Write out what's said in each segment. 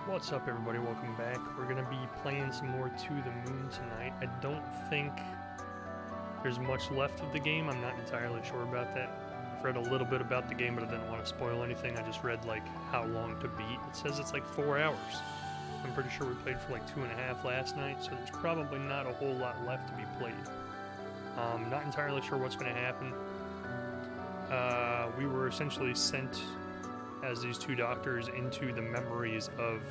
What's up, everybody? Welcome back. We're gonna be playing some more To the Moon tonight. I don't think there's much left of the game. I'm not entirely sure about that. I've read a little bit about the game, but I didn't want to spoil anything. I just read like how long to beat. It says it's like 4 hours. I'm pretty sure we played for like 2.5 last night, so there's probably not a whole lot left to be played. Not entirely sure what's gonna happen. We were essentially sent as these two doctors into the memories of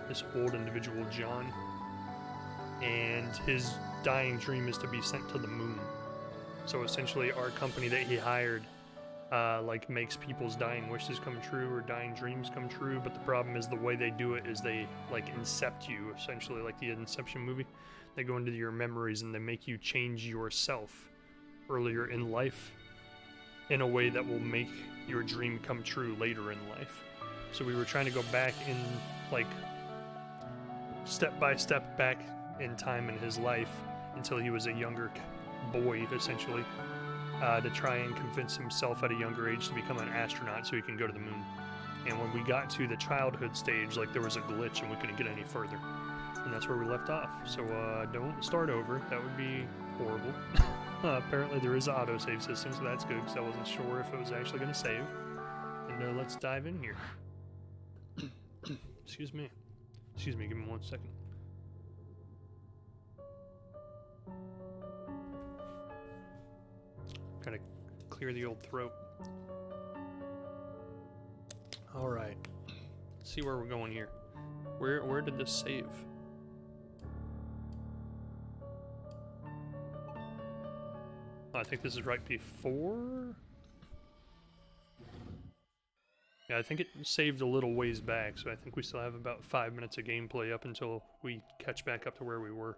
this old individual, John, and his dying dream is to be sent to the moon. So essentially our company that he hired like makes people's dying wishes come true or dying dreams come true, but the problem is the way they do it is they like incept you, essentially like the Inception movie. They go into your memories and they make you change yourself earlier in life in a way that will make your dream come true later in life. So we were trying to go back in, like, step by step back in time in his life until he was a younger boy, essentially, to try and convince himself at a younger age to become an astronaut so he can go to the moon. And when we got to the childhood stage, like, there was a glitch and we couldn't get any further. And that's where we left off. So don't start over. That would be horrible. Apparently there is an autosave system, so that's good, because I wasn't sure if it was actually going to save. And let's dive in here. Excuse me, give me 1 second. Gotta clear the old throat. Alright, let's see where we're going here. Where did this save? I think this is right before. Yeah, I think it saved a little ways back, so I think we still have about 5 minutes of gameplay up until we catch back up to where we were.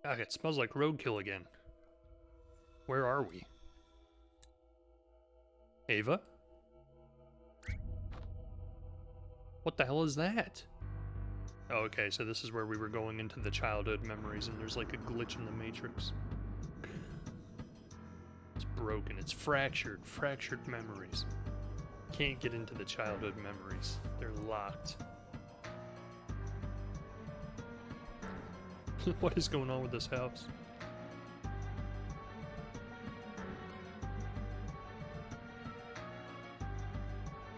Ah, it smells like roadkill again. Where are we? Ava? What the hell is that? Oh, okay, so this is where we were going into the childhood memories, and there's like a glitch in the Matrix. It's broken, it's fractured memories. Can't get into the childhood memories. They're locked. What is going on with this house?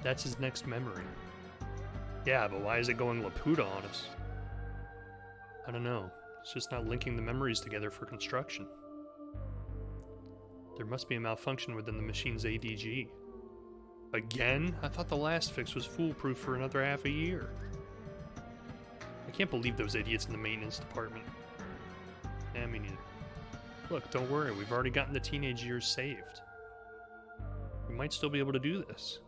That's his next memory. Yeah, but why is it going Laputa on us? I don't know. It's just not linking the memories together for construction. There must be a malfunction within the machine's ADG. Again? I thought the last fix was foolproof for another half a year. I can't believe those idiots in the maintenance department. Eh, me neither. Look, don't worry, we've already gotten the teenage years saved. We might still be able to do this.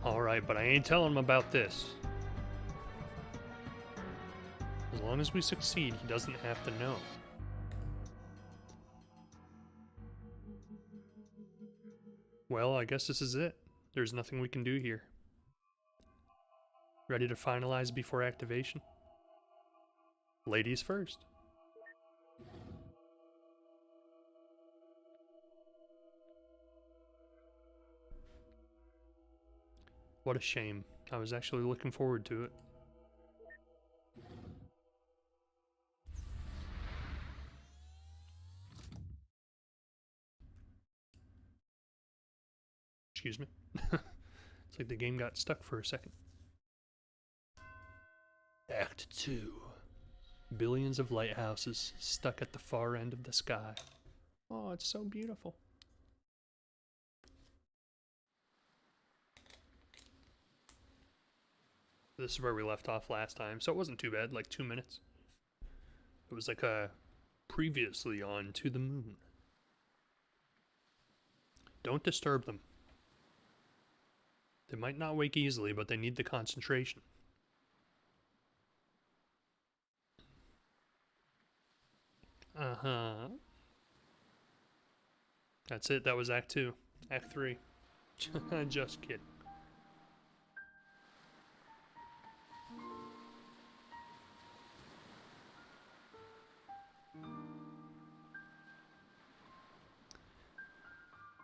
Alright, but I ain't telling him about this. As long as we succeed, he doesn't have to know. Well, I guess this is it. There's nothing we can do here. Ready to finalize before activation? Ladies first. What a shame. I was actually looking forward to it. Excuse me. It's like the game got stuck for a second. Act 2. Billions of lighthouses stuck at the far end of the sky. Oh, it's so beautiful. This is where we left off last time, so it wasn't too bad, like 2 minutes. It was like a previously on To the Moon. Don't disturb them. They might not wake easily, but they need the concentration. Uh-huh. That's it, that was Act 2. Act 3. Just kidding.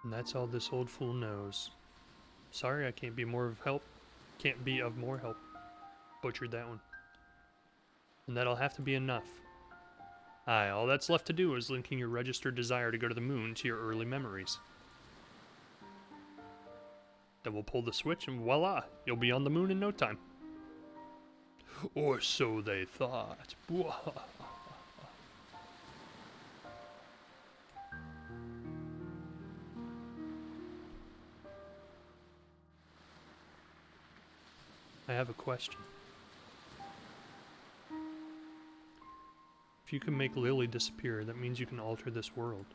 And that's all this old fool knows. Sorry I can't be more of help. Can't be of more help. Butchered that one. And that'll have to be enough. Aye, all that's left to do is linking your registered desire to go to the moon to your early memories. Then we'll pull the switch and voila, you'll be on the moon in no time. Or so they thought. I have a question. If you can make Lily disappear, that means you can alter this world.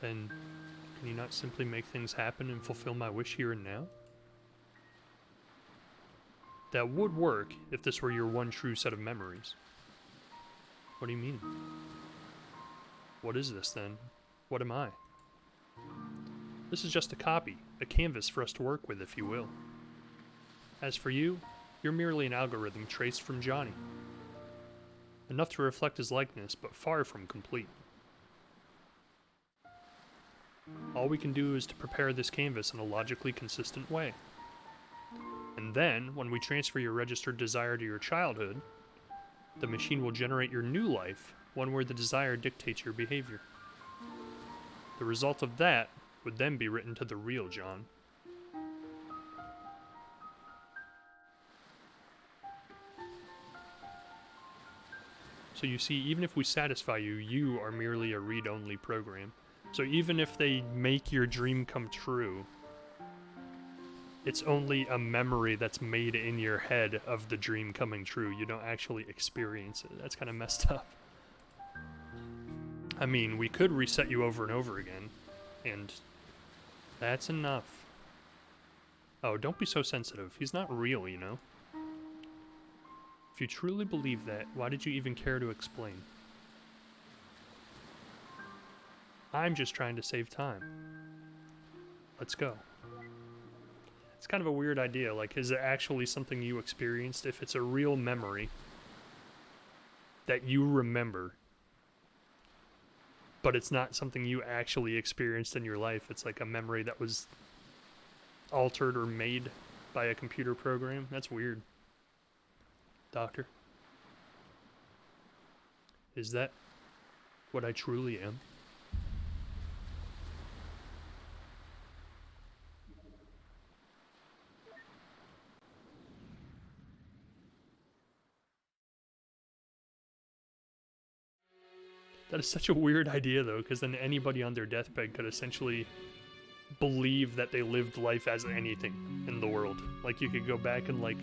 Then, can you not simply make things happen and fulfill my wish here and now? That would work if this were your one true set of memories. What do you mean? What is this then? What am I? This is just a copy, a canvas for us to work with, if you will. As for you, you're merely an algorithm traced from Johnny. Enough to reflect his likeness, but far from complete. All we can do is to prepare this canvas in a logically consistent way. And then, when we transfer your registered desire to your childhood, the machine will generate your new life, one where the desire dictates your behavior. The result of that would then be written to the real John. So you see, even if we satisfy you, you are merely a read-only program. So even if they make your dream come true, it's only a memory that's made in your head of the dream coming true. You don't actually experience it. That's kind of messed up. I mean, we could reset you over and over again, and that's enough. Oh, don't be so sensitive. He's not real, you know? If you truly believe that, why did you even care to explain? I'm just trying to save time. Let's go. It's kind of a weird idea. Like, is it actually something you experienced? If it's a real memory that you remember, but it's not something you actually experienced in your life, it's like a memory that was altered or made by a computer program. That's weird. Doctor? Is that what I truly am? That is such a weird idea, though, because then anybody on their deathbed could essentially believe that they lived life as anything in the world. Like, you could go back and, like,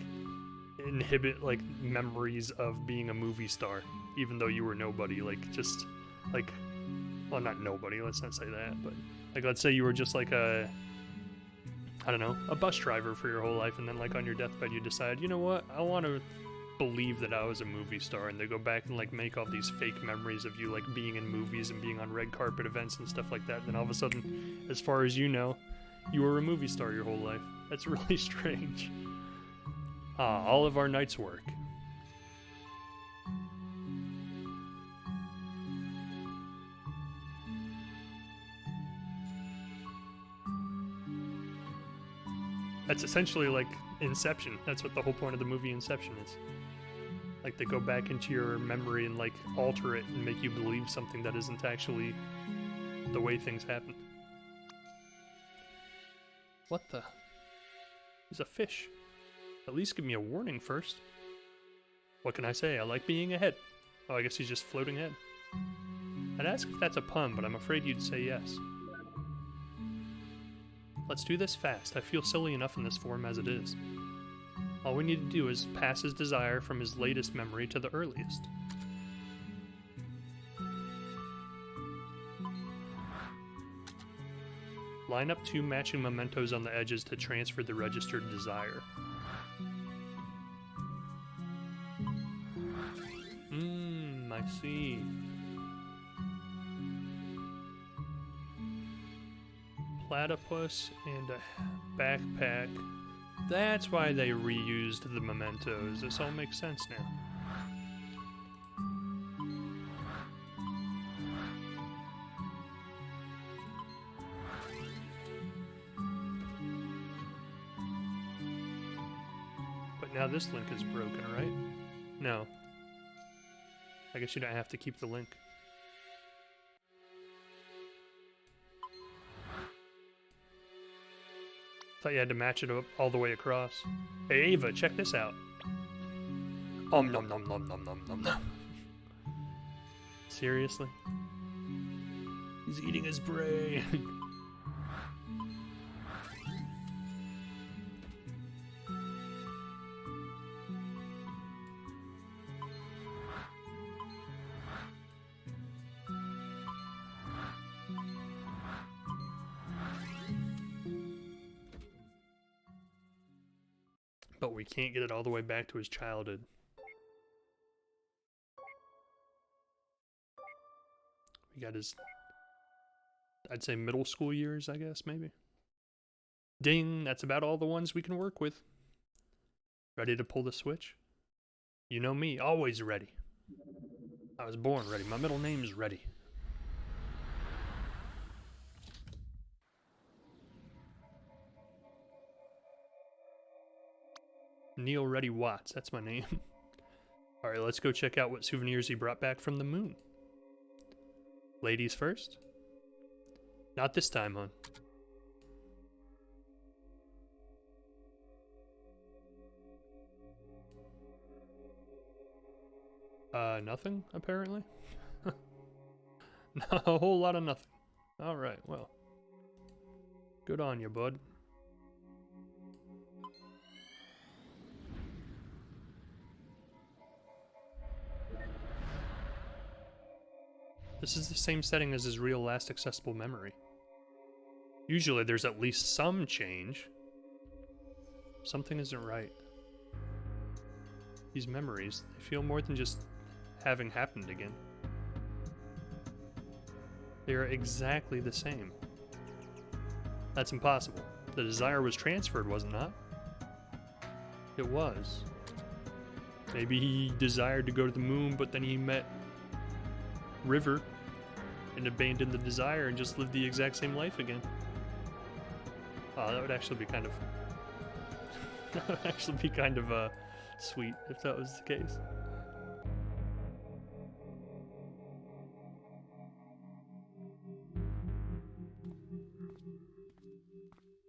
inhibit, like, memories of being a movie star, even though you were nobody. Like, just, like, well, not nobody, let's not say that, but, like, let's say you were just, like, a, I don't know, a bus driver for your whole life, and then, like, on your deathbed you decide, you know what, I want to believe that I was a movie star, and they go back and like make all these fake memories of you like being in movies and being on red carpet events and stuff like that, and then all of a sudden, as far as you know, you were a movie star your whole life. That's really strange. All of our night's work. That's essentially like Inception. That's what the whole point of the movie Inception is. Like, they go back into your memory and, like, alter it and make you believe something that isn't actually the way things happen. What the? He's a fish. At least give me a warning first. What can I say? I like being ahead. Oh, I guess he's just floating ahead. I'd ask if that's a pun, but I'm afraid you'd say yes. Let's do this fast. I feel silly enough in this form as it is. All we need to do is pass his desire from his latest memory to the earliest. Line up 2 matching mementos on the edges to transfer the registered desire. I see. Platypus and a backpack. That's why they reused the mementos. This all makes sense now. now this link is broken, right? No. I guess you don't have to keep the link. Thought you had to match it up all the way across. Hey Ava, check this out. Nom nom nom nom nom nom nom. Seriously? He's eating his brain. But we can't get it all the way back to his childhood. We got his, I'd say middle school years, I guess, maybe. Ding, that's about all the ones we can work with. Ready to pull the switch? You know me, always ready. I was born ready. My middle name is Ready. Neil Ready Watts, that's my name. Alright, let's go check out what souvenirs he brought back from the moon. Ladies first? Not this time, hon. Nothing, apparently? A whole lot of nothing. Alright, well. Good on you, bud. This is the same setting as his real last accessible memory. Usually there's at least some change. Something isn't right. These memories, they feel more than just having happened again. They are exactly the same. That's impossible. The desire was transferred, was it not? It was. Maybe he desired to go to the moon, but then he met River and abandoned the desire and just lived the exact same life again. Oh, that would actually be kind of that would actually be kind of sweet if that was the case.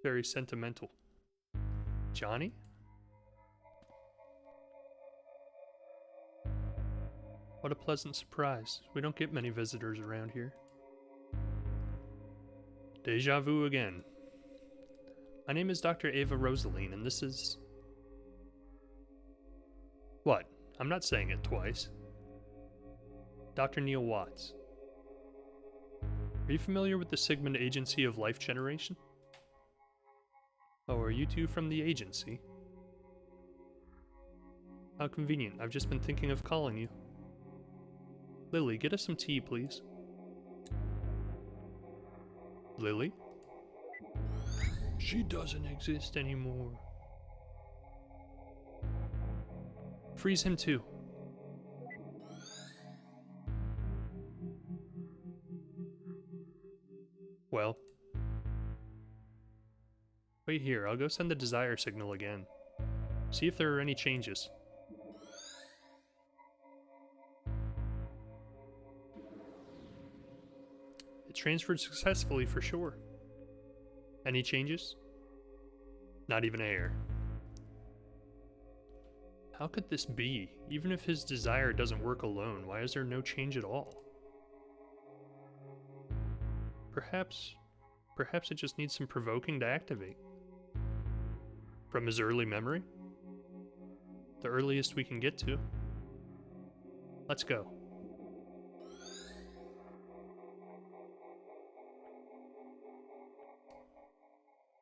Very sentimental. Johnny? What a pleasant surprise. We don't get many visitors around here. Deja vu again. My name is Dr. Ava Rosaline, and this is... What? I'm not saying it twice. Dr. Neil Watts. Are you familiar with the Sigmund Agency of Life Generation? Oh, are you two from the agency? How convenient. I've just been thinking of calling you. Lily, get us some tea, please. Lily? She doesn't exist anymore. Freeze him too. Well. Wait here, I'll go send the desire signal again. See if there are any changes. It transferred successfully for sure. Any changes? Not even a hair. How could this be? Even if his desire doesn't work alone, why is there no change at all? Perhaps it just needs some provoking to activate. From his early memory? The earliest we can get to. Let's go.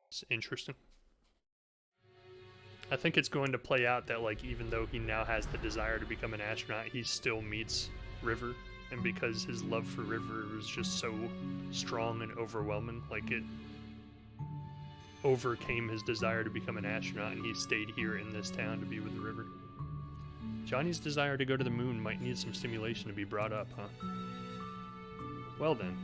It's interesting. I think it's going to play out that, like, even though he now has the desire to become an astronaut, he still meets River, and because his love for River was just so strong and overwhelming, like, it overcame his desire to become an astronaut, and he stayed here in this town to be with the River. Johnny's desire to go to the moon might need some stimulation to be brought up, huh? Well then.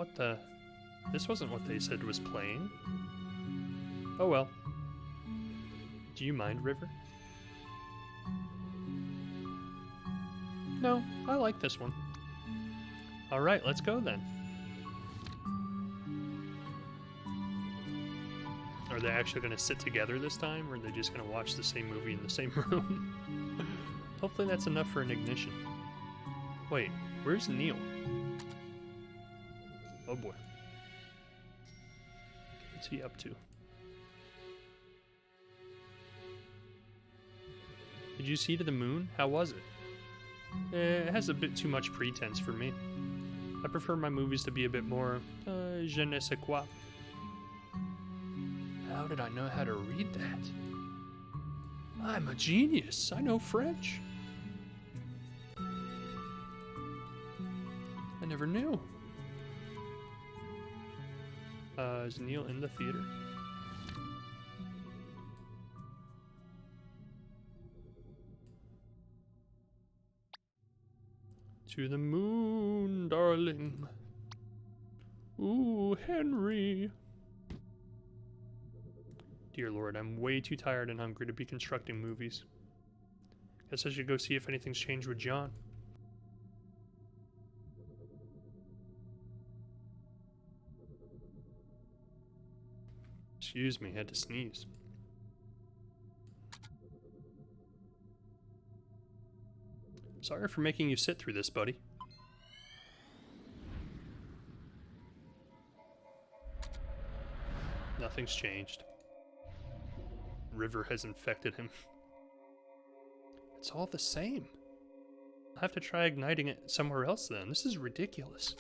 What the? This wasn't what they said was playing. Oh well. Do you mind, River? No, I like this one. Alright, let's go then. Are they actually going to sit together this time, or are they just going to watch the same movie in the same room? Hopefully that's enough for an ignition. Wait, where's Neil? Oh boy. What's he up to? Did you see to the moon? How was it? It has a bit too much pretense for me. I prefer my movies to be a bit more, je ne sais quoi. How did I know how to read that? I'm a genius. I know French. I never knew. Is Neil in the theater? To the moon, darling. Ooh, Henry. Dear Lord, I'm way too tired and hungry to be constructing movies. Guess I should go see if anything's changed with John. Excuse me, I had to sneeze. Sorry for making you sit through this, buddy. Nothing's changed. River has infected him. It's all the same. I'll have to try igniting it somewhere else then. This is ridiculous.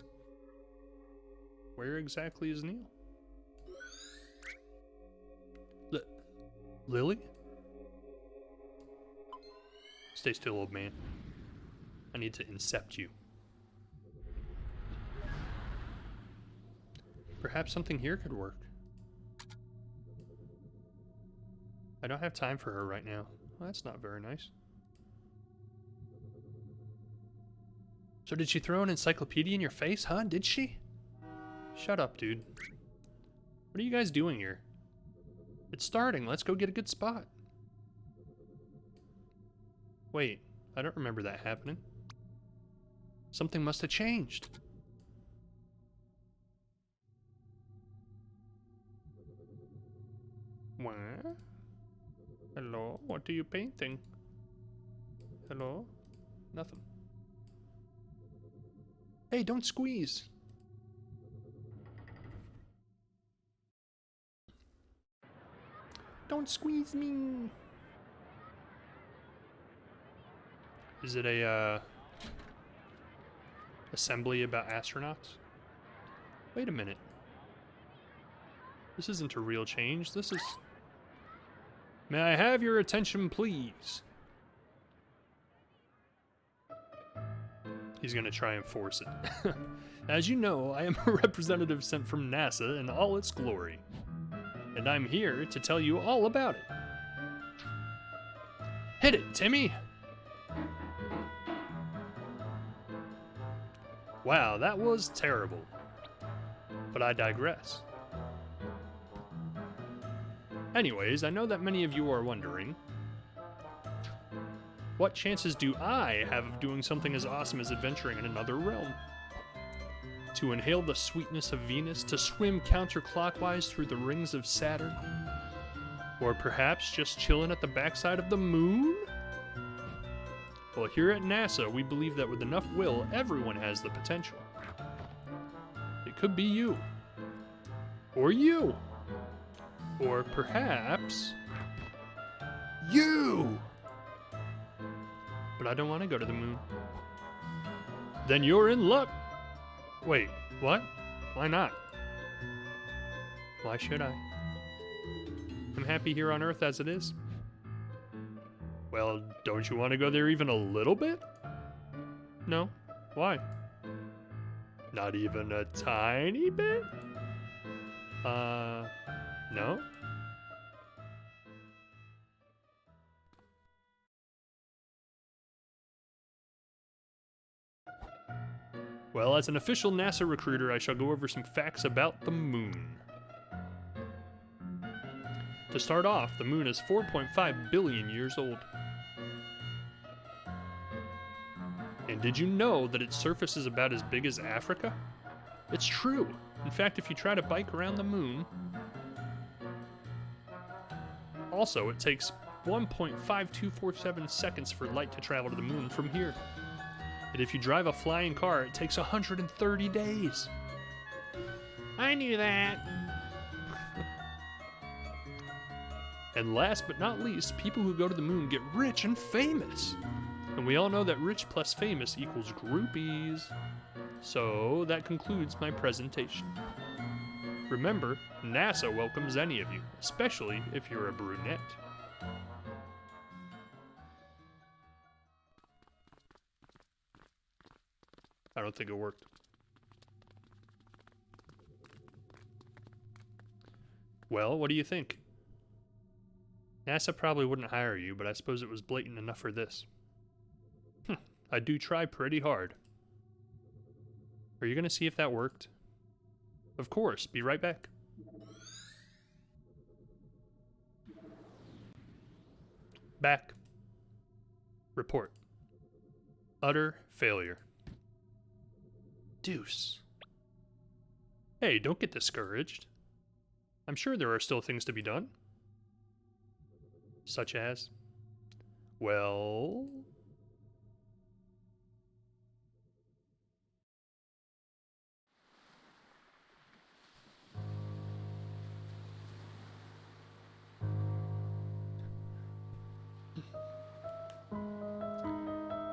Where exactly is Neil? Lily? Stay still, old man. I need to incept you. Perhaps something here could work. I don't have time for her right now. Well, that's not very nice. So did she throw an encyclopedia in your face, huh? Did she? Shut up, dude. What are you guys doing here? It's starting. Let's go get a good spot. Wait, I don't remember that happening. Something must have changed. What? Hello? What are you painting? Hello? Nothing. Hey, don't squeeze. Don't squeeze me. Is it a, assembly about astronauts? Wait a minute. This isn't a real change. This is... May I have your attention, please? He's gonna try and force it. As you know, I am a representative sent from NASA in all its glory. And I'm here to tell you all about it. Hit it, Timmy! Wow, that was terrible. But I digress. Anyways, I know that many of you are wondering, what chances do I have of doing something as awesome as adventuring in another realm? To inhale the sweetness of Venus, to swim counterclockwise through the rings of Saturn? Or perhaps just chilling at the backside of the moon? Well, here at NASA, we believe that with enough will, everyone has the potential. It could be you. Or you. Or perhaps... you! But I don't want to go to the moon. Then you're in luck! Wait, what? Why not? Why should I? I'm happy here on Earth as it is. Well, don't you want to go there even a little bit? No. Why? Not even a tiny bit? No? Well, as an official NASA recruiter, I shall go over some facts about the moon. To start off, the moon is 4.5 billion years old. And did you know that its surface is about as big as Africa? It's true. In fact, if you try to bike around the moon... Also, it takes 1.5247 seconds for light to travel to the moon from here. And if you drive a flying car, it takes 130 days. I knew that. And last but not least, people who go to the moon get rich and famous. And we all know that rich plus famous equals groupies. So that concludes my presentation. Remember, NASA welcomes any of you, especially if you're a brunette. I don't think it worked. Well, what do you think? NASA probably wouldn't hire you, but I suppose it was blatant enough for this. I do try pretty hard. Are you gonna see if that worked? Of course, be right back. Back. Report. Utter failure. Deuce. Hey, don't get discouraged. I'm sure there are still things to be done. Such as? Well...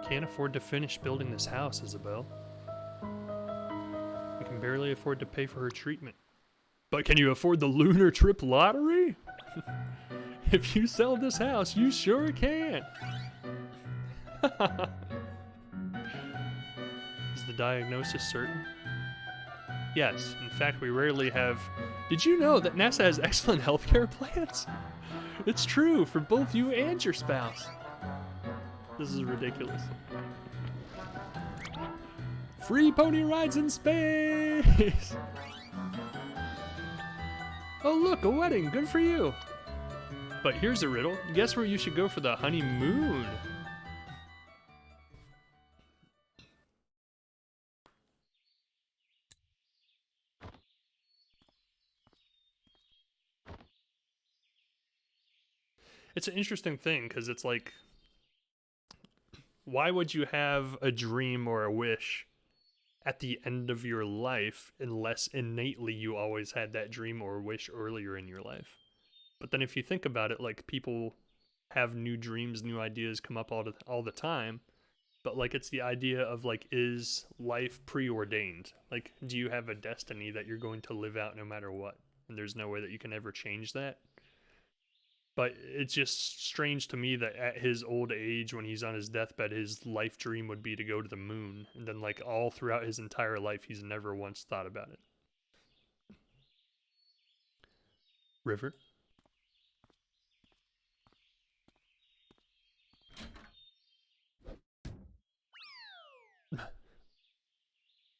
Can't afford to finish building this house, Isabel. We can barely afford to pay for her treatment. But can you afford the lunar trip lottery? If you sell this house, you sure can. Is the diagnosis certain? Yes, in fact, we rarely have... Did you know that NASA has excellent healthcare plans? It's true for both you and your spouse. This is ridiculous. Free pony rides in space! Oh look, a wedding, good for you! But here's a riddle, guess where you should go for the honeymoon? It's an interesting thing, because it's like, why would you have a dream or a wish at the end of your life unless innately you always had that dream or wish earlier in your life? But then if you think about it, like, people have new dreams, new ideas come up all the time, but like, it's the idea of like, is life preordained? Like, do you have a destiny that you're going to live out no matter what? And there's no way that you can ever change that? But it's just strange to me that at his old age, when he's on his deathbed, his life dream would be to go to the moon. And then like all throughout his entire life, he's never once thought about it. River?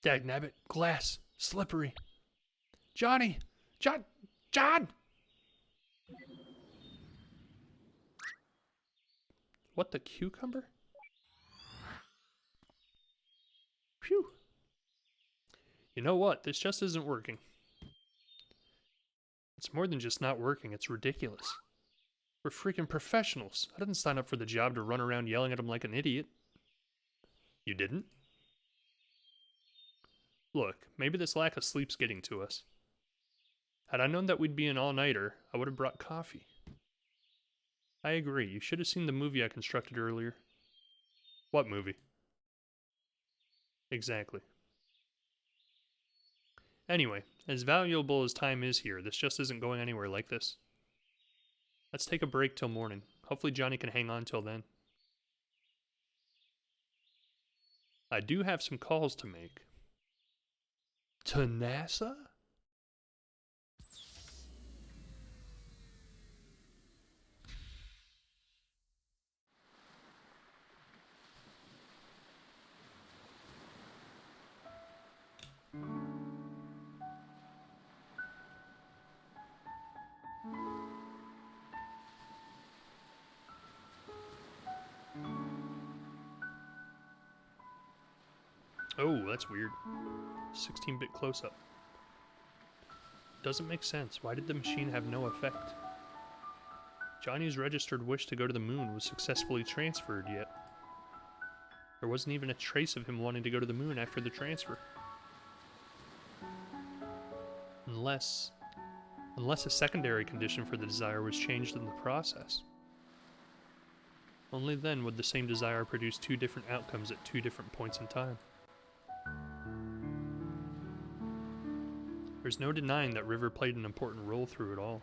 Dagnabbit, glass, slippery. Johnny! John! What, the cucumber? Phew. You know what? This just isn't working. It's more than just not working, it's ridiculous. We're freaking professionals. I didn't sign up for the job to run around yelling at him like an idiot. You didn't? Look, maybe this lack of sleep's getting to us. Had I known that we'd be an all-nighter, I would have brought coffee. I agree. You should have seen the movie I constructed earlier. What movie? Exactly. Anyway, as valuable as time is here, this just isn't going anywhere like this. Let's take a break till morning. Hopefully Johnny can hang on till then. I do have some calls to make. To NASA? Oh, that's weird. 16-bit close-up. Doesn't make sense. Why did the machine have no effect? Johnny's registered wish to go to the moon was successfully transferred, yet there wasn't even a trace of him wanting to go to the moon after the transfer. Unless a secondary condition for the desire was changed in the process. Only then would the same desire produce two different outcomes at two different points in time. There's no denying that River played an important role through it all.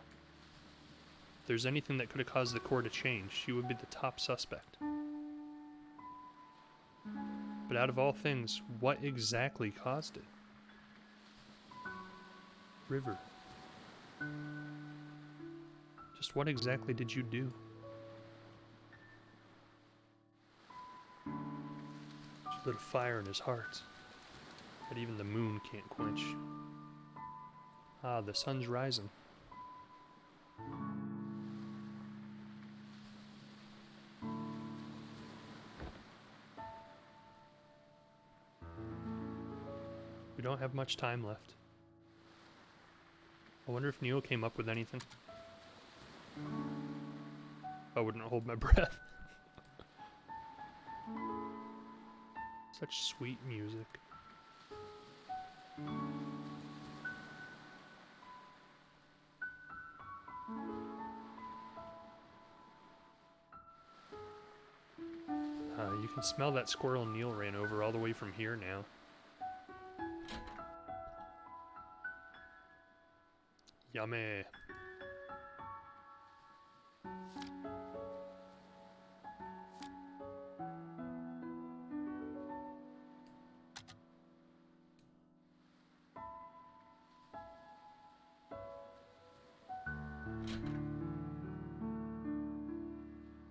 If there's anything that could have caused the core to change, she would be the top suspect. But out of all things, what exactly caused it? River. Just what exactly did you do? She lit a fire in his heart that even the moon can't quench. Ah, the sun's rising. We don't have much time left. I wonder if Neil came up with anything. I wouldn't hold my breath. Such sweet music. You can smell that squirrel Neil ran over all the way from here now. Yummy.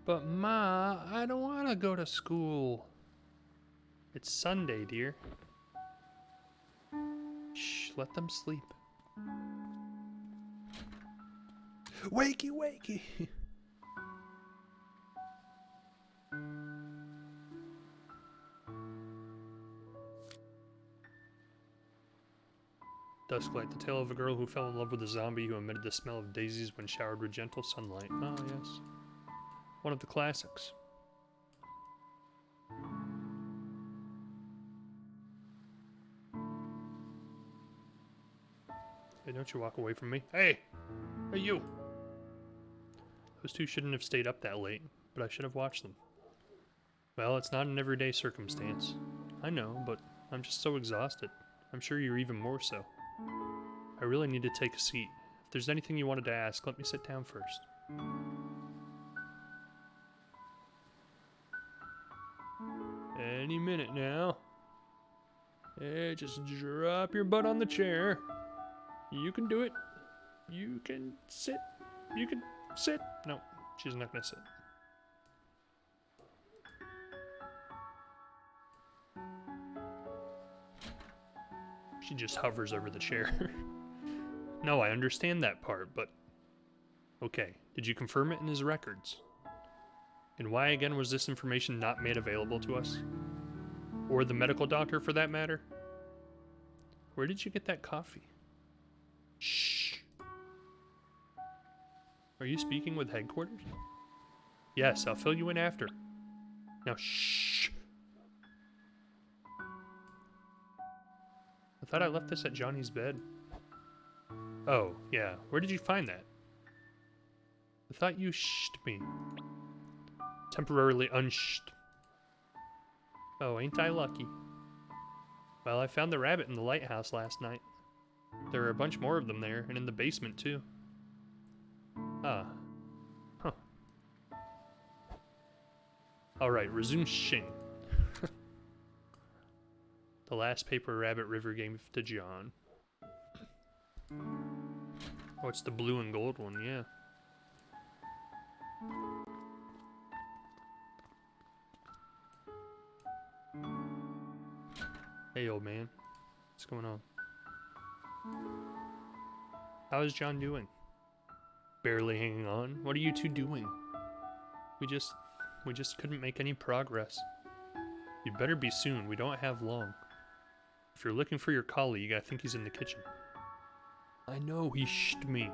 But Ma, I don't want to go to school. It's Sunday, dear. Shh, let them sleep. Wakey, wakey. Dusklight, the tale of a girl who fell in love with a zombie who emitted the smell of daisies when showered with gentle sunlight. Ah, yes. One of the classics. Hey, don't you walk away from me. Hey! Hey, you! Those two shouldn't have stayed up that late, but I should have watched them. Well, it's not an everyday circumstance. I know, but I'm just so exhausted. I'm sure you're even more so. I really need to take a seat. If there's anything you wanted to ask, let me sit down first. Any minute now. Hey, just drop your butt on the chair. You can do it. You can sit. You can sit. No, she's not gonna sit. She just hovers over the chair. No, I understand that part, but... Okay, did you confirm it in his records? And why again was this information not made available to us? Or the medical doctor, for that matter? Where did you get that coffee? Shh. Are you speaking with headquarters? Yes, I'll fill you in after. Now, shh. I thought I left this at Johnny's bed. Oh, yeah. Where did you find that? I thought you shed me. Temporarily unshed. Oh, ain't I lucky? Well, I found the rabbit in the lighthouse last night. There are a bunch more of them there, and in the basement, too. Ah. Huh. Alright, resume shing. The last paper Rabbit River gave to John. Oh, it's the blue and gold one, yeah. Hey, old man. What's going on? How is John doing? Barely hanging on. What are you two doing? We just couldn't make any progress. You'd better be soon. We don't have long. If you're looking for your colleague, I think he's in the kitchen. I know, he shed me.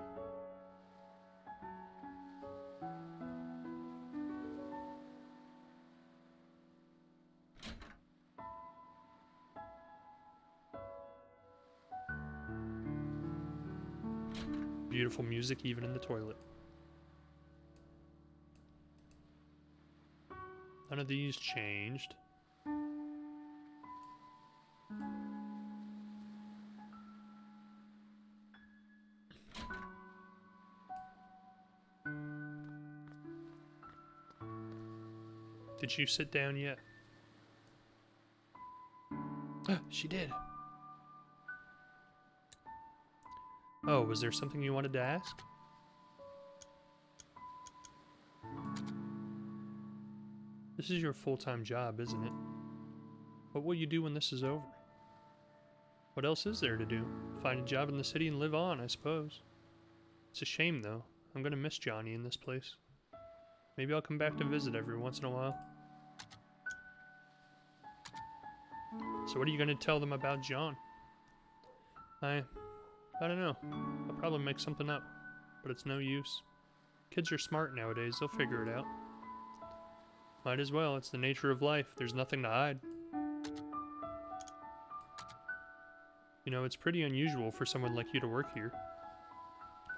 Beautiful music even in the toilet. None of these changed. Did you sit down yet? She did. Oh, was there something you wanted to ask? This is your full-time job, isn't it? What will you do when this is over? What else is there to do? Find a job in the city and live on, I suppose. It's a shame, though. I'm gonna miss Johnny in this place. Maybe I'll come back to visit every once in a while. So what are you gonna tell them about John? I don't know. I'll probably make something up, but it's no use. Kids are smart nowadays, they'll figure it out. Might as well, it's the nature of life, there's nothing to hide. You know, it's pretty unusual for someone like you to work here.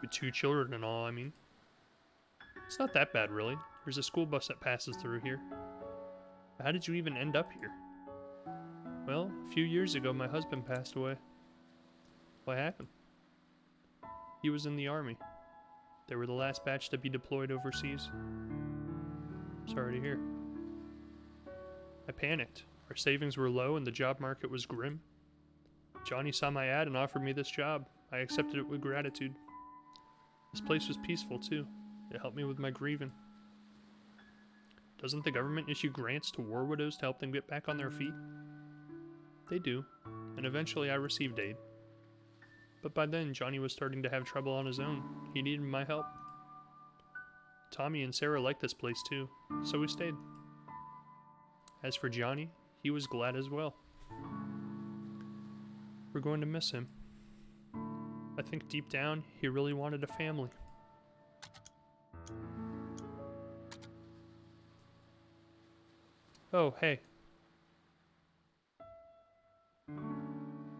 With 2 children and all, I mean. It's not that bad, really. There's a school bus that passes through here. How did you even end up here? Well, a few years ago, my husband passed away. What happened? He was in the army. They were the last batch to be deployed overseas. Sorry to hear. I panicked. Our savings were low and the job market was grim. Johnny saw my ad and offered me this job. I accepted it with gratitude. This place was peaceful too. It helped me with my grieving. Doesn't the government issue grants to war widows to help them get back on their feet? They do, and eventually I received aid. But by then, Johnny was starting to have trouble on his own. He needed my help. Tommy and Sarah liked this place too, so we stayed. As for Johnny, he was glad as well. We're going to miss him. I think deep down, he really wanted a family. Oh, hey.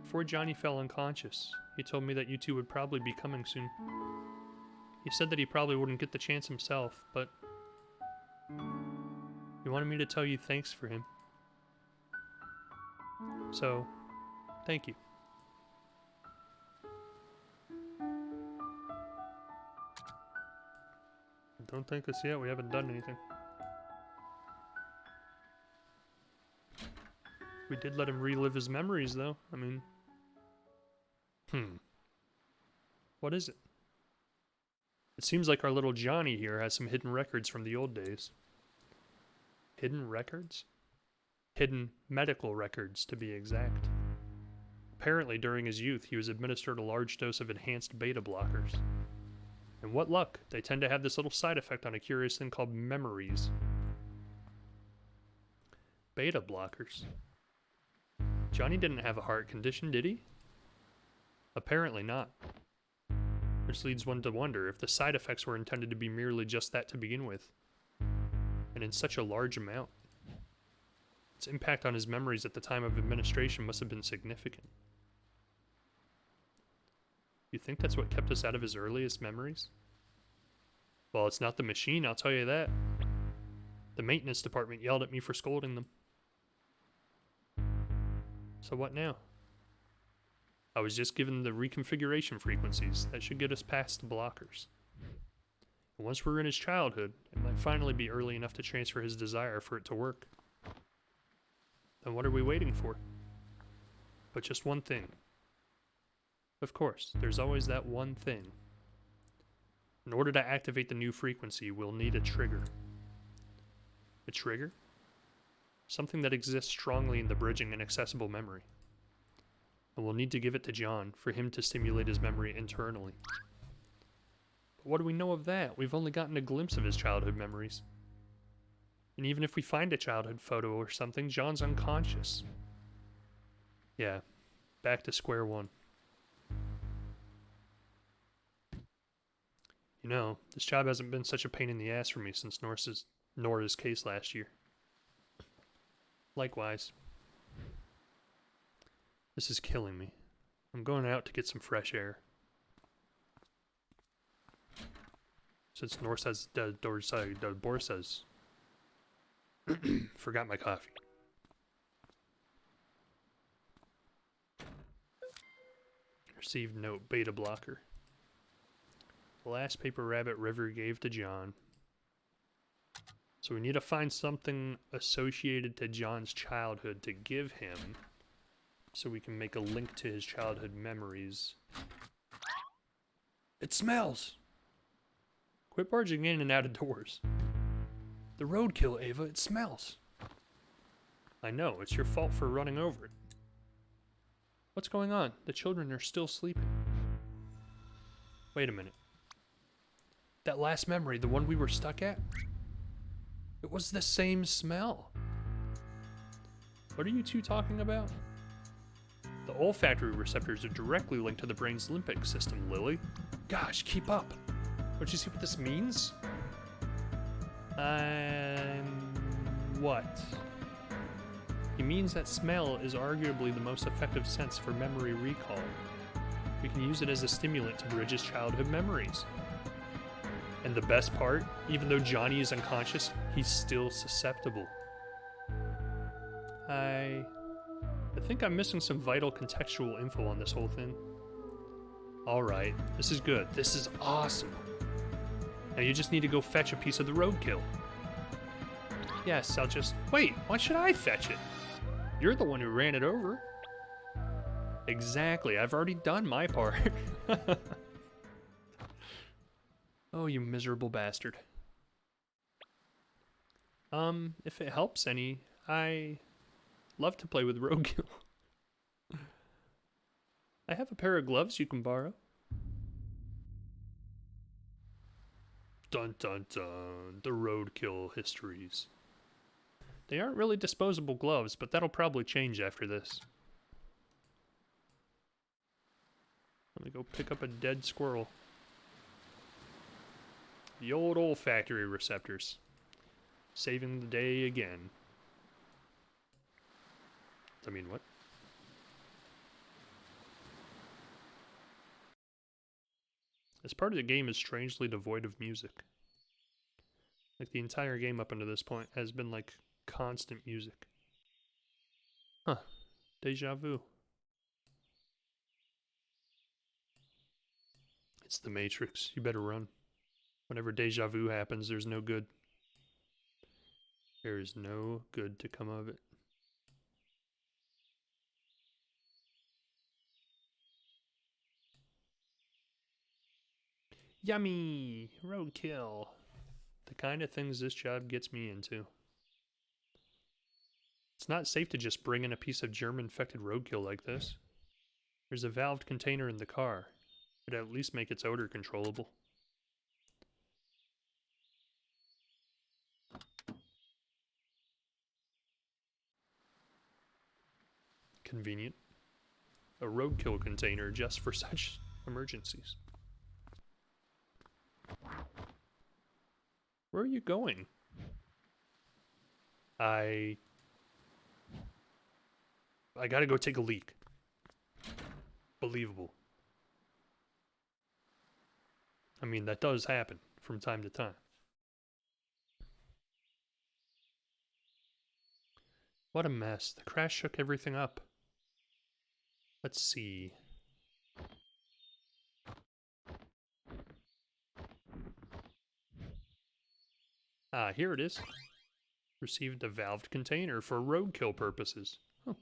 Before Johnny fell unconscious, he told me that you two would probably be coming soon. He said that he probably wouldn't get the chance himself, but he wanted me to tell you thanks for him. So, thank you. Don't thank us yet, we haven't done anything. We did let him relive his memories, though. I mean... What is it? It seems like our little Johnny here has some hidden records from the old days. Hidden records? Hidden medical records, to be exact. Apparently, during his youth, he was administered a large dose of enhanced beta blockers. And what luck, they tend to have this little side effect on a curious thing called memories. Beta blockers? Johnny didn't have a heart condition, did he? Apparently not. Which leads one to wonder if the side effects were intended to be merely just that to begin with. And in such a large amount. Its impact on his memories at the time of administration must have been significant. You think that's what kept us out of his earliest memories? Well, it's not the machine, I'll tell you that. The maintenance department yelled at me for scolding them. So what now? I was just given the reconfiguration frequencies that should get us past the blockers. And once we're in his childhood, it might finally be early enough to transfer his desire for it to work. Then what are we waiting for? But just one thing. Of course, there's always that one thing. In order to activate the new frequency, we'll need a trigger. A trigger? Something that exists strongly in the bridging and accessible memory. And we'll need to give it to John for him to stimulate his memory internally. But what do we know of that? We've only gotten a glimpse of his childhood memories. And even if we find a childhood photo or something, John's unconscious. Yeah, back to square one. You know, this job hasn't been such a pain in the ass for me since Nora's case last year. Likewise. This is killing me. I'm going out to get some fresh air. Since Nor says Bor says. Forgot my coffee. Received note, beta blocker. The last paper Rabbit River gave to John. So we need to find something associated to John's childhood to give him, so we can make a link to his childhood memories. It smells! Quit barging in and out of doors. The roadkill, Ava, it smells. I know, it's your fault for running over it. What's going on? The children are still sleeping. Wait a minute. That last memory, the one we were stuck at? It was the same smell. What are you two talking about? The olfactory receptors are directly linked to the brain's limbic system, Lily. Gosh, keep up. Don't you see what this means? What? It means that smell is arguably the most effective sense for memory recall. We can use it as a stimulant to bridge his childhood memories. And the best part, even though Johnny is unconscious, he's still susceptible. I think I'm missing some vital contextual info on this whole thing. Alright, this is good. This is awesome. Now you just need to go fetch a piece of the roadkill. Yes, I'll just... Wait, why should I fetch it? You're the one who ran it over. Exactly, I've already done my part. Oh, you miserable bastard. If it helps any, I love to play with roadkill. I have a pair of gloves you can borrow. Dun dun dun, the roadkill histories. They aren't really disposable gloves, but that'll probably change after this. Let me go pick up a dead squirrel. The old olfactory receptors. Saving the day again. I mean, what? This part of the game is strangely devoid of music. Like, the entire game up until this point has been, like, constant music. Huh. Deja vu. It's the Matrix. You better run. Whenever deja vu happens, there's no good. There is no good to come of it. Yummy! Roadkill. The kind of things this job gets me into. It's not safe to just bring in a piece of germ-infected roadkill like this. There's a valved container in the car. It'd at least make its odor controllable. Convenient. A roadkill container just for such emergencies. Where are you going? I gotta go take a leak. Believable. I mean, that does happen from time to time. What a mess. The crash shook everything up. Let's see. Ah, here it is. Received a valved container for roadkill purposes. Huh.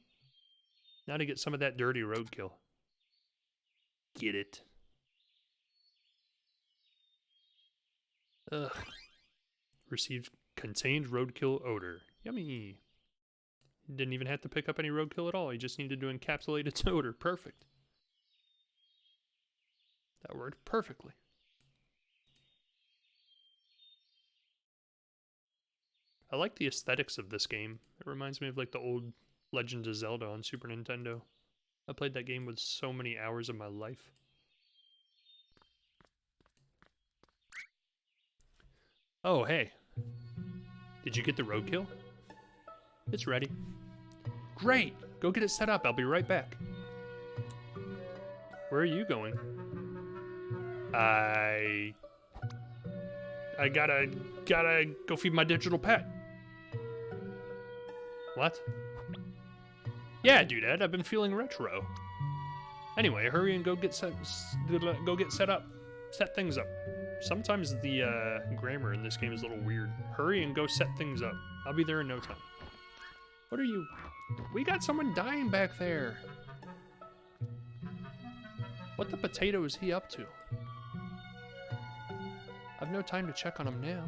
Now to get some of that dirty roadkill. Get it. Ugh. Received contained roadkill odor. Yummy. Didn't even have to pick up any roadkill at all. He just needed to encapsulate its odor. Perfect. That worked perfectly. I like the aesthetics of this game. It reminds me of like the old Legend of Zelda on Super Nintendo. I played that game with so many hours of my life. Oh, hey. Did you get the roadkill? It's ready. Great! Go get it set up. I'll be right back. Where are you going? I gotta go feed my digital pet. What? Yeah, Dudette, I've been feeling retro. Anyway, hurry and go get set up. Set things up. Sometimes the grammar in this game is a little weird. Hurry and go set things up. I'll be there in no time. What are you? We got someone dying back there. What the potato is he up to? I've no time to check on him now.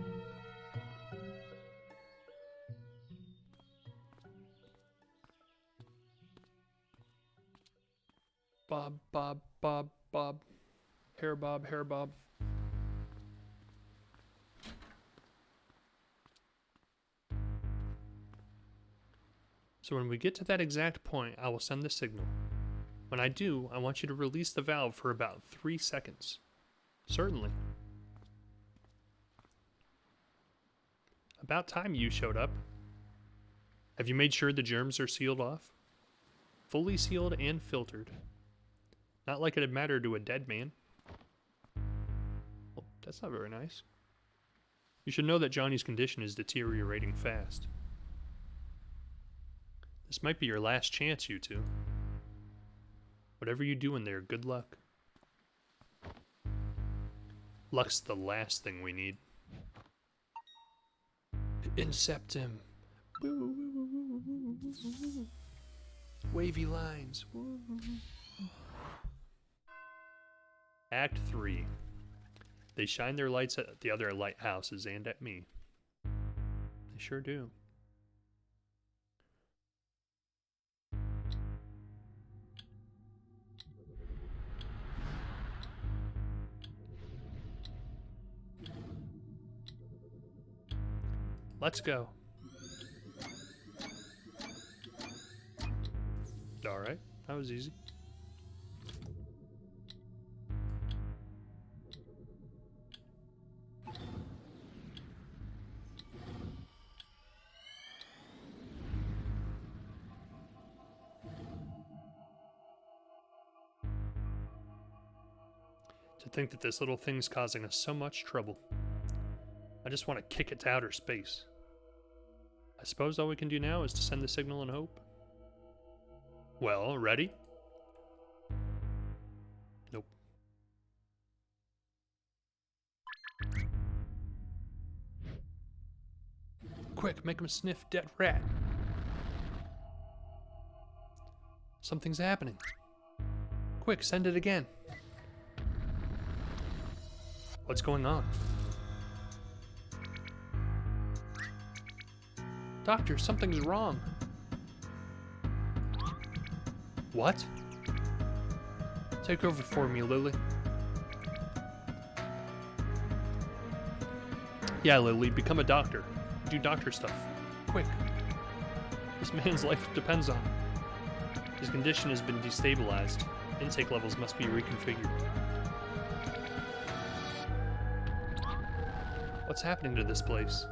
Bob, Bob, Bob, Bob. Hair Bob, hair Bob. So when we get to that exact point, I will send the signal. When I do, I want you to release the valve for about 3 seconds. Certainly. About time you showed up. Have you made sure the germs are sealed off? Fully sealed and filtered. Not like it'd matter to a dead man. Well, that's not very nice. You should know that Johnny's condition is deteriorating fast. This might be your last chance, you two. Whatever you do in there, good luck. Luck's the last thing we need. Incept him. Wavy lines. Act 3. They shine their lights at the other lighthouses and at me. They sure do. Let's go. Alright, that was easy. To think that this little thing's causing us so much trouble. I just want to kick it to outer space. I suppose all we can do now is to send the signal and hope. Well, ready? Nope. Quick, make him sniff dead rat. Something's happening. Quick, send it again. What's going on? Doctor, something's wrong. What? Take over for me, Lily. Yeah, Lily, become a doctor. Do doctor stuff. Quick. This man's life depends on it. His condition has been destabilized. Intake levels must be reconfigured. What's happening to this place?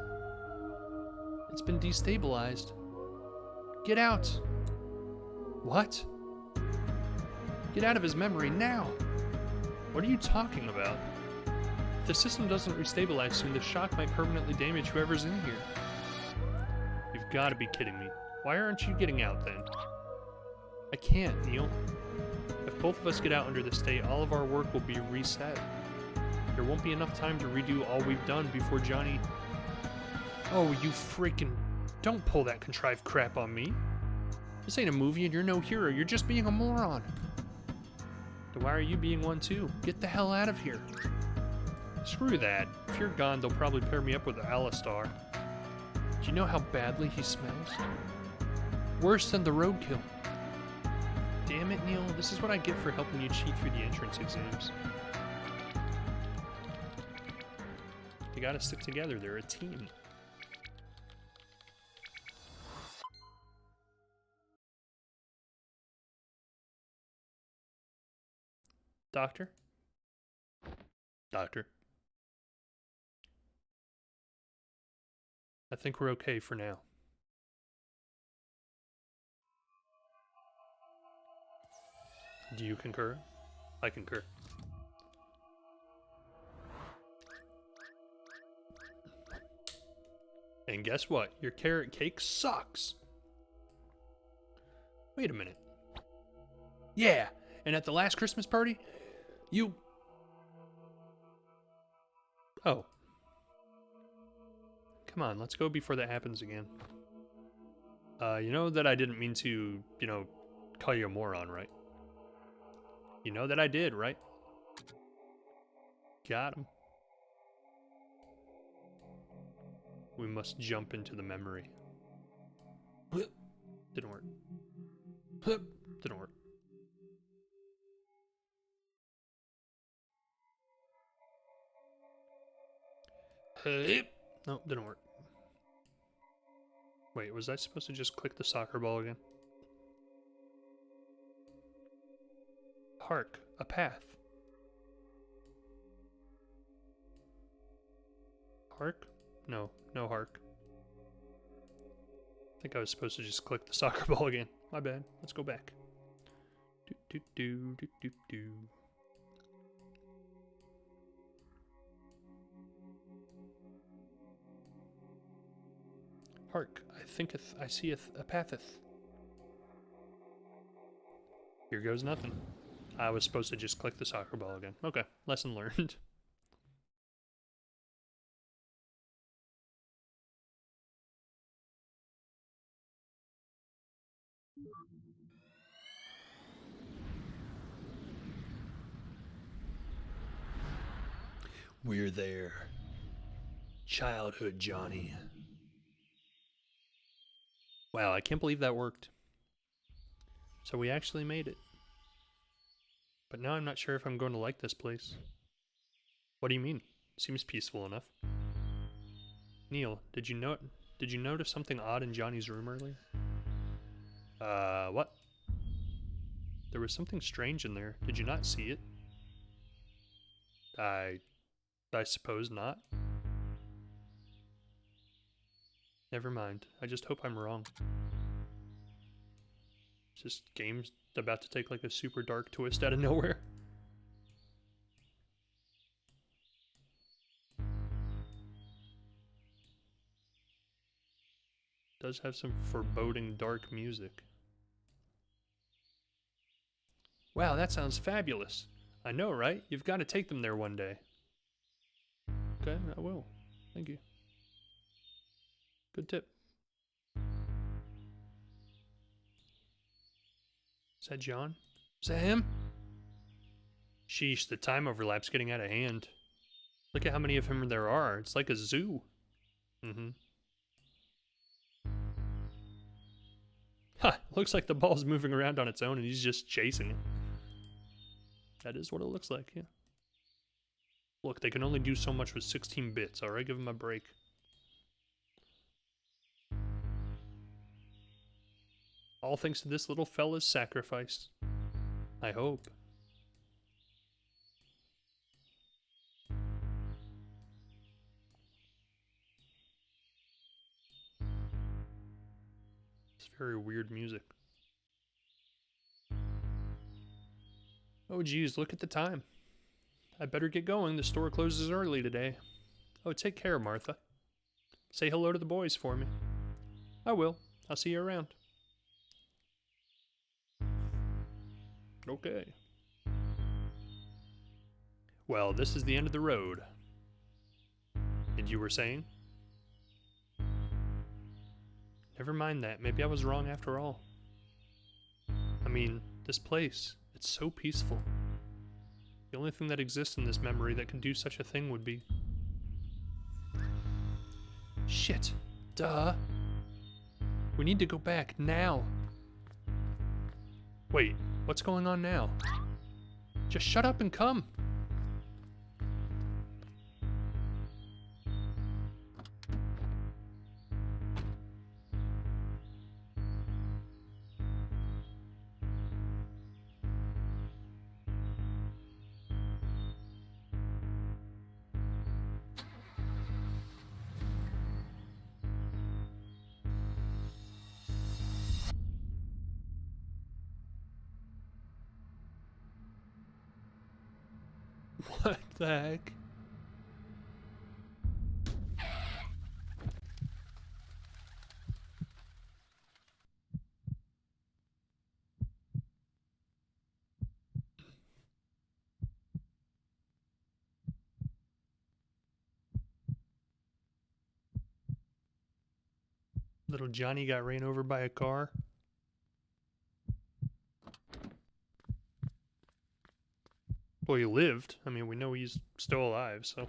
It's been destabilized. Get out! What? Get out of his memory now! What are you talking about? If the system doesn't restabilize soon, the shock might permanently damage whoever's in here. You've got to be kidding me. Why aren't you getting out then? I can't, Neil. If both of us get out under the state, all of our work will be reset. There won't be enough time to redo all we've done before Johnny... Oh, you freaking... Don't pull that contrived crap on me. This ain't a movie and you're no hero. You're just being a moron. Then why are you being one too? Get the hell out of here. Screw that. If you're gone, they'll probably pair me up with Alistar. Do you know how badly he smells? Worse than the roadkill. Damn it, Neil. This is what I get for helping you cheat through the entrance exams. They gotta stick together. They're a team. Doctor? Doctor? I think we're okay for now. Do you concur? I concur. And guess what? Your carrot cake sucks. Wait a minute. Yeah, and at the last Christmas party, you... Oh. Come on, let's go before that happens again. You know that I didn't mean to, call you a moron, right? You know that I did, right? Got him. We must jump into the memory. Didn't work. Didn't work. No, didn't work. Wait, was I supposed to just click the soccer ball again? Hark, a path. Hark? No, no hark. I think I was supposed to just click the soccer ball again. My bad. Let's go back. Do do do do do do. Hark, I thinketh I seeth a patheth. Here goes nothing. I was supposed to just click the soccer ball again. Okay, lesson learned. We're there. Childhood Johnny. Wow, I can't believe that worked. So we actually made it. But now I'm not sure if I'm going to like this place. What do you mean? Seems peaceful enough. Neil, did you notice something odd in Johnny's room earlier? What? There was something strange in there. Did you not see it? I suppose not. Never mind. I just hope I'm wrong. This game's about to take like a super dark twist out of nowhere. Does have some foreboding dark music. Wow, that sounds fabulous. I know, right? You've got to take them there one day. Okay, I will. Thank you. Good tip. Is that John? Is that him? Sheesh, the time overlap's getting out of hand. Look at how many of him there are. It's like a zoo. Mm-hmm. Ha! Looks like the ball's moving around on its own and he's just chasing it. That is what it looks like, yeah. Look, they can only do so much with 16 bits, alright? Give them a break. All thanks to this little fella's sacrifice. I hope. It's very weird music. Oh geez, look at the time. I better get going. The store closes early today. Oh, take care, Martha. Say hello to the boys for me. I will. I'll see you around. Okay. Well, this is the end of the road. And you were saying? Never mind that. Maybe I was wrong after all. I mean, this place, it's so peaceful. The only thing that exists in this memory that can do such a thing would be... Shit. Duh. We need to go back now. Wait, what's going on now? Just shut up and come. What the heck? Little Johnny got ran over by a car. Well, he lived. I mean, we know he's still alive, so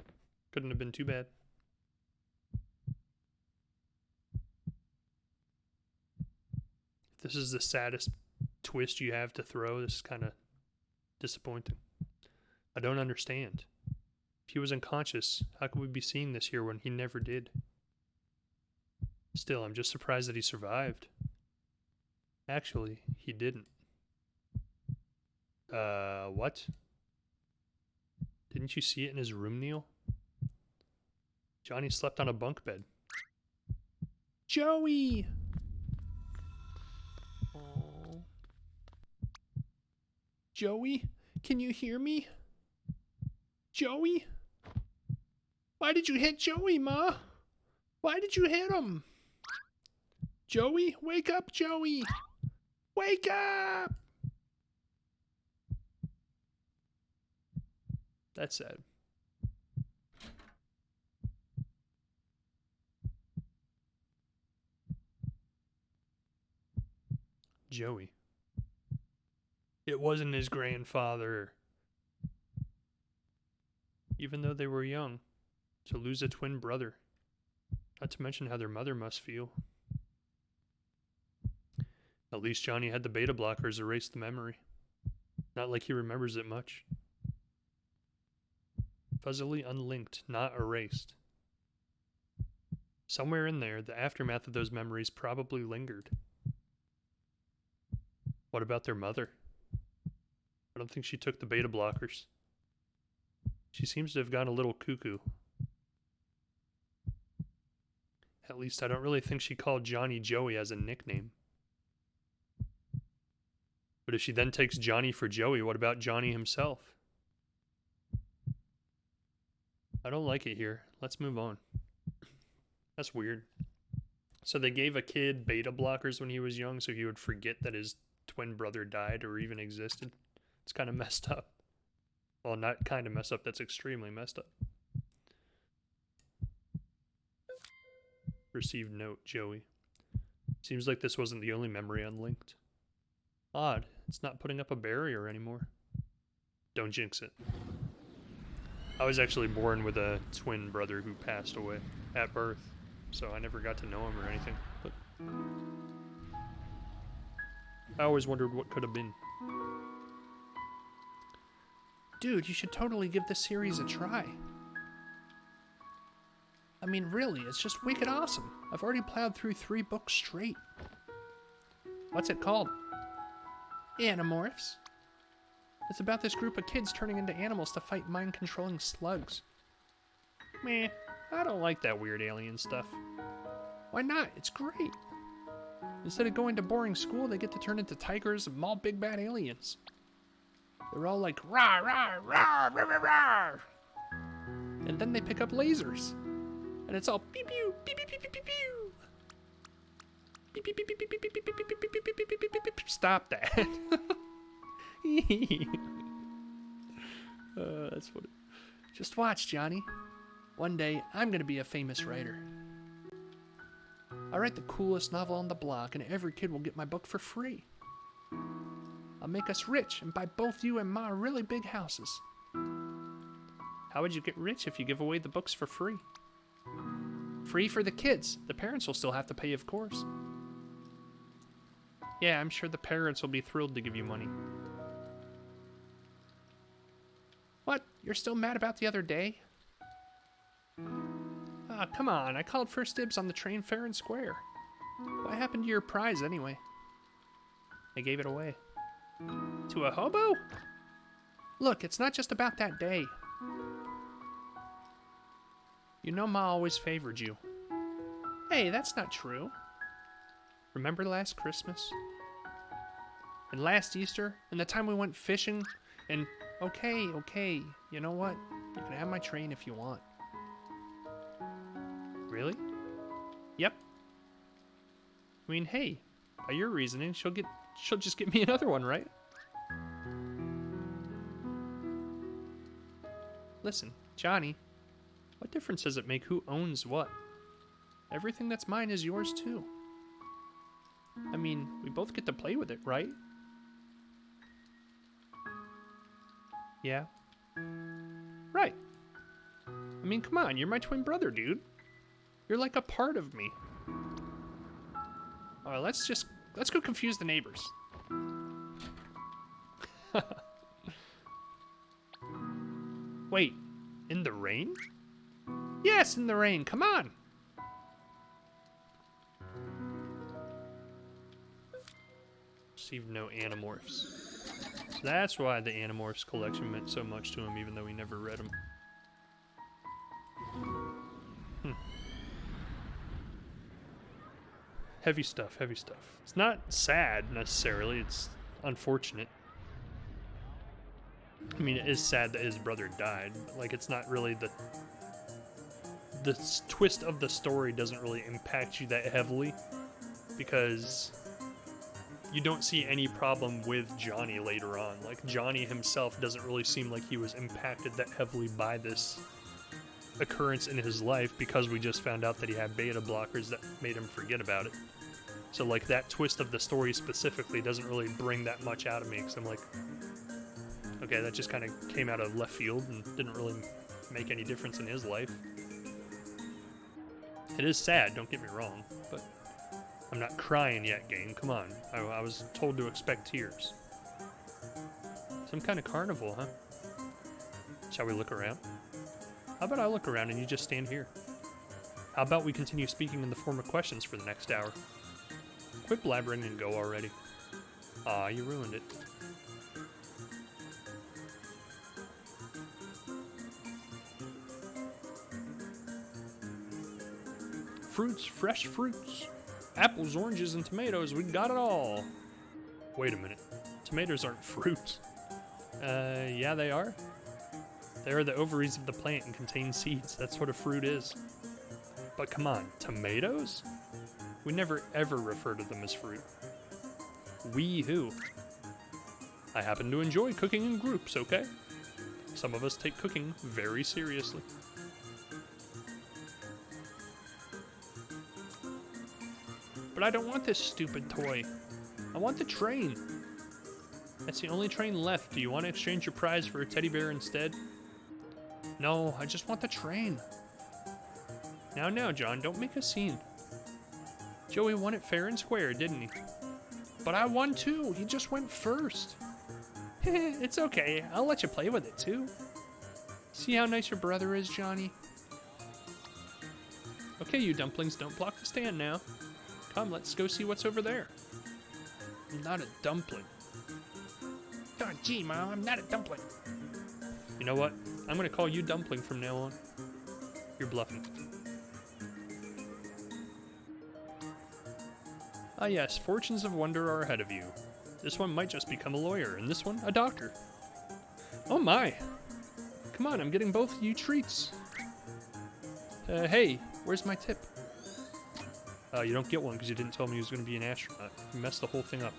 couldn't have been too bad. If this is the saddest twist you have to throw, this is kind of disappointing. I don't understand. If he was unconscious, how could we be seeing this here when he never did? Still, I'm just surprised that he survived. Actually, he didn't. What? Didn't you see it in his room, Neil? Johnny slept on a bunk bed. Joey! Oh. Joey, can you hear me? Joey? Why did you hit Joey, Ma? Why did you hit him? Joey, wake up, Joey! Wake up! That's sad. Joey. It wasn't his grandfather. Even though they were young, to lose a twin brother. Not to mention how their mother must feel. At least Johnny had the beta blockers erase the memory. Not like he remembers it much. Fuzzily unlinked, not erased. Somewhere in there, the aftermath of those memories probably lingered. What about their mother? I don't think she took the beta blockers. She seems to have gone a little cuckoo. At least I don't really think she called Johnny Joey as a nickname. But if she then takes Johnny for Joey, what about Johnny himself? I don't like it here. Let's move on. That's weird. So they gave a kid beta blockers when he was young so he would forget that his twin brother died or even existed. It's kind of messed up. Well, not kind of messed up. That's extremely messed up. Received note, Joey. Seems like this wasn't the only memory unlinked. Odd. It's not putting up a barrier anymore. Don't jinx it. I was actually born with a twin brother who passed away at birth, so I never got to know him or anything, but I always wondered what could have been. Dude, you should totally give this series a try. I mean, really, it's just wicked awesome. I've already plowed through 3 books straight. What's it called? Animorphs. It's about this group of kids turning into animals to fight mind-controlling slugs. Meh, I don't like that weird alien stuff. Why not? It's great. Instead of going to boring school, they get to turn into tigers and maul big bad aliens. They're all like, rah, rah, rah, rah, rah, rah. And then they pick up lasers. And it's all pew pew, pew pew pew pew pew pew. Pew pew pew pew pew pew pew pew pew pew pew pew pew pew pew. Stop that. That's funny. Just watch, Johnny. One day, I'm gonna be a famous writer. I'll write the coolest novel on the block, and every kid will get my book for free. I'll make us rich and buy both you and Ma really big houses. How would you get rich if you give away the books for free? Free for the kids. The parents will still have to pay, of course. Yeah, I'm sure the parents will be thrilled to give you money. What? You're still mad about the other day? Ah, come on. I called first dibs on the train fair and square. What happened to your prize, anyway? I gave it away. To a hobo? Look, it's not just about that day. You know Ma always favored you. Hey, that's not true. Remember last Christmas? And last Easter? And the time we went fishing? And Okay, okay. You know what? You can have my train if you want. Really? Yep. I mean, hey, by your reasoning, she'll just get me another one, right? Listen, Johnny, what difference does it make who owns what? Everything that's mine is yours too. I mean, we both get to play with it, right? Yeah. Right. I mean, come on, you're my twin brother, dude. You're like a part of me. Alright, let's go confuse the neighbors. Wait, In the rain? yes, in the rain, come on! Received no Animorphs. So that's why the Animorphs collection meant so much to him, even though he never read them. Heavy stuff, heavy stuff. It's not sad, necessarily. It's unfortunate. I mean, it is sad that his brother died. But, like, it's not really the twist of the story doesn't really impact you that heavily because you don't see any problem with Johnny later on. Like, Johnny himself doesn't really seem like he was impacted that heavily by this occurrence in his life because we just found out that he had beta blockers that made him forget about it. So, like, that twist of the story specifically doesn't really bring that much out of me because I'm like, okay, that just kind of came out of left field and didn't really make any difference in his life. It is sad, don't get me wrong, but I'm not crying yet, game. Come on. I was told to expect tears. Some kind of carnival, huh? Shall we look around? How about I look around and you just stand here? How about we continue speaking in the form of questions for the next hour? Quit blabbering and go already. Aw, you ruined it. Fruits, fresh fruits. Apples, oranges, and tomatoes, we got it all. Wait a minute. Tomatoes aren't fruits. Yeah, they are. They are the ovaries of the plant and contain seeds. That's what a fruit is. But come on, tomatoes? We never ever refer to them as fruit. We who? I happen to enjoy cooking in groups, okay? Some of us take cooking very seriously. But I don't want this stupid toy. I want the train. That's the only train left. Do you want to exchange your prize for a teddy bear instead? No, I just want the train. Now, John, don't make a scene. Joey won it fair and square, didn't he? But I won too. He just went first. It's okay. I'll let you play with it too. See how nice your brother is, Johnny? Okay, you dumplings, don't block the stand now. Come, let's go see what's over there. I'm not a dumpling. Oh, gee, Mom, I'm not a dumpling. You know what? I'm gonna call you Dumpling from now on. You're bluffing. Ah yes, fortunes of wonder are ahead of you. This one might just become a lawyer, and this one, a doctor. Oh my! Come on, I'm getting both of you treats. Hey, where's my tip? You don't get one because you didn't tell me he was going to be an astronaut. You messed the whole thing up.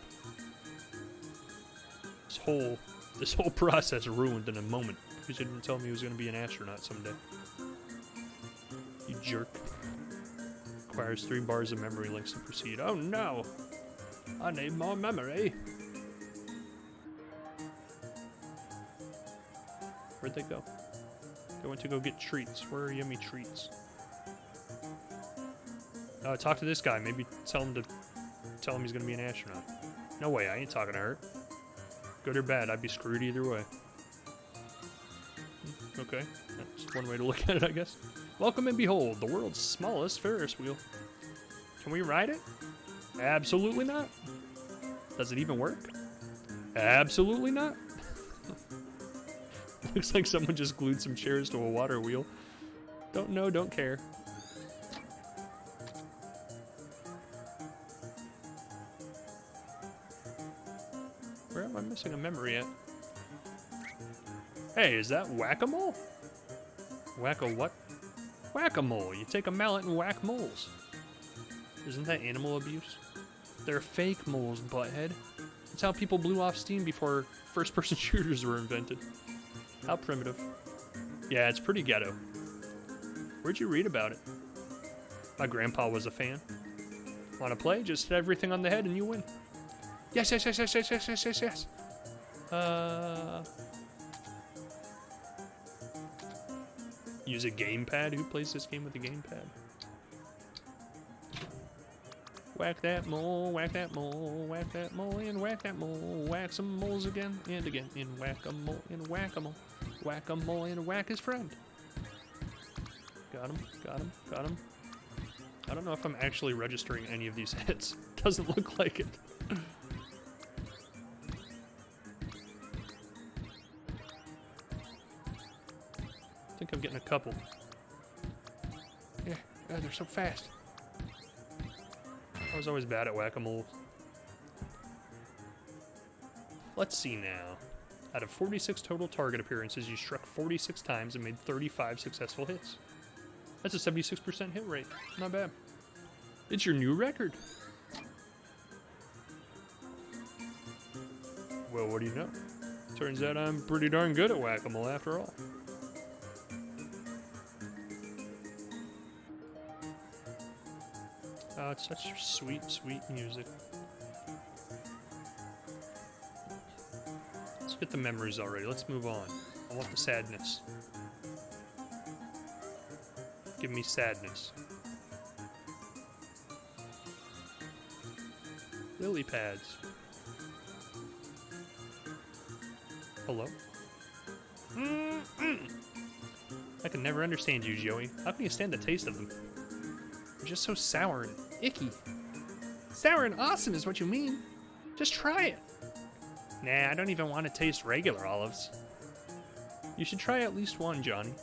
This whole process ruined in a moment because you didn't tell me he was going to be an astronaut someday. You jerk. Requires 3 bars of memory links to proceed. Oh no! I need more memory. Where'd they go? They went to go get treats. Where are yummy treats? Talk to this guy. Maybe tell him he's gonna be an astronaut. No way, I ain't talking to her. Good or bad, I'd be screwed either way. Okay, that's one way to look at it, I guess. Welcome and behold, the world's smallest Ferris wheel. Can we ride it? Absolutely not. Does it even work? Absolutely not. Looks like someone just glued some chairs to a water wheel. Don't know, don't care. Where am I missing a memory at? Hey, is that whack-a-mole? Whack-a-what? Whack-a-mole. You take a mallet and whack moles. Isn't that animal abuse? They're fake moles, butthead. That's how people blew off steam before first-person shooters were invented. How primitive. Yeah, it's pretty ghetto. Where'd you read about it? My grandpa was a fan. Wanna play? Just hit everything on the head and you win. Yes, yes, yes, yes, yes, yes, yes, yes, yes. Use a gamepad? Who plays this game with a gamepad? Whack that mole, whack that mole, whack that mole, and whack that mole. Whack some moles again and again, and whack-a-mole, and whack-a-mole. Whack-a-mole, and whack his friend. Got him, got him, got him. I don't know if I'm actually registering any of these hits. Doesn't look like it. I think I'm getting a couple. Yeah, they're so fast. I was always bad at whack-a-mole. Let's see now. Out of 46 total target appearances, you struck 46 times and made 35 successful hits. That's a 76% hit rate. Not bad. It's your new record. Well, what do you know? Turns out I'm pretty darn good at whack-a-mole after all. Oh, it's such sweet, sweet music. Let's get the memories already. Let's move on. I want the sadness. Give me sadness. Lily pads. Hello? I can never understand you, Joey. How can you stand the taste of them? They're just so sour and icky. Sour and awesome is what you mean. Just try it. Nah, I don't even want to taste regular olives. You should try at least one, Johnny.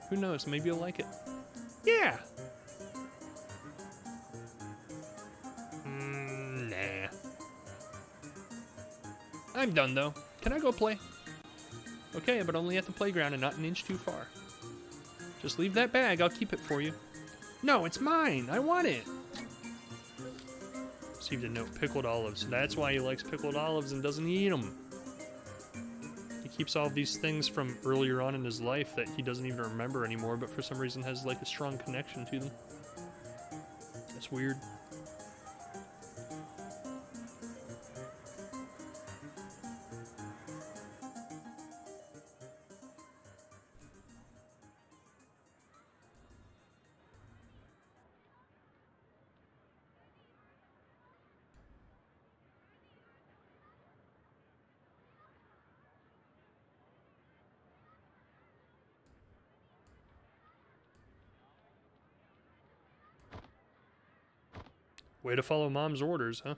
Who knows, maybe you'll like it. Yeah! Nah. I'm done, though. Can I go play? Okay, but only at the playground and not an inch too far. Just leave that bag, I'll keep it for you. No, it's mine! I want it! Received a note, pickled olives. That's why he likes pickled olives and doesn't eat them. He keeps all of these things from earlier on in his life that he doesn't even remember anymore, but for some reason has like a strong connection to them. That's weird. Way to follow Mom's orders, huh?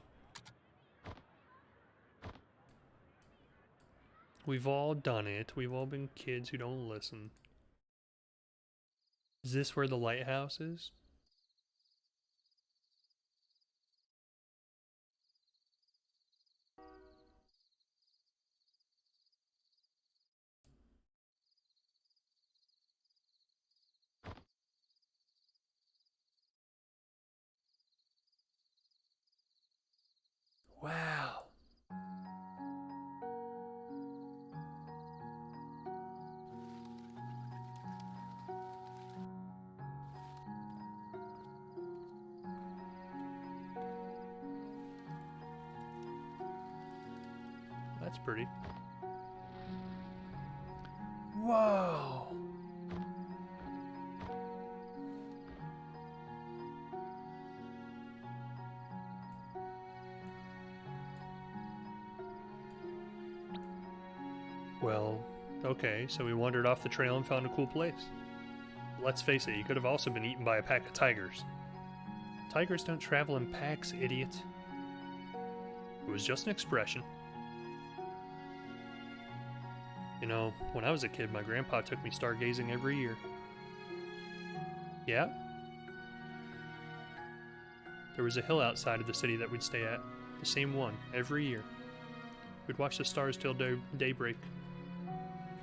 We've all done it. We've all been kids who don't listen. Is this where the lighthouse is? Wow. That's pretty. Whoa. Well, okay, so we wandered off the trail and found a cool place. Let's face it, he could have also been eaten by a pack of tigers. Tigers don't travel in packs, idiot. It was just an expression. You know, when I was a kid, my grandpa took me stargazing every year. Yeah? There was a hill outside of the city that we'd stay at. The same one, every year. We'd watch the stars till daybreak.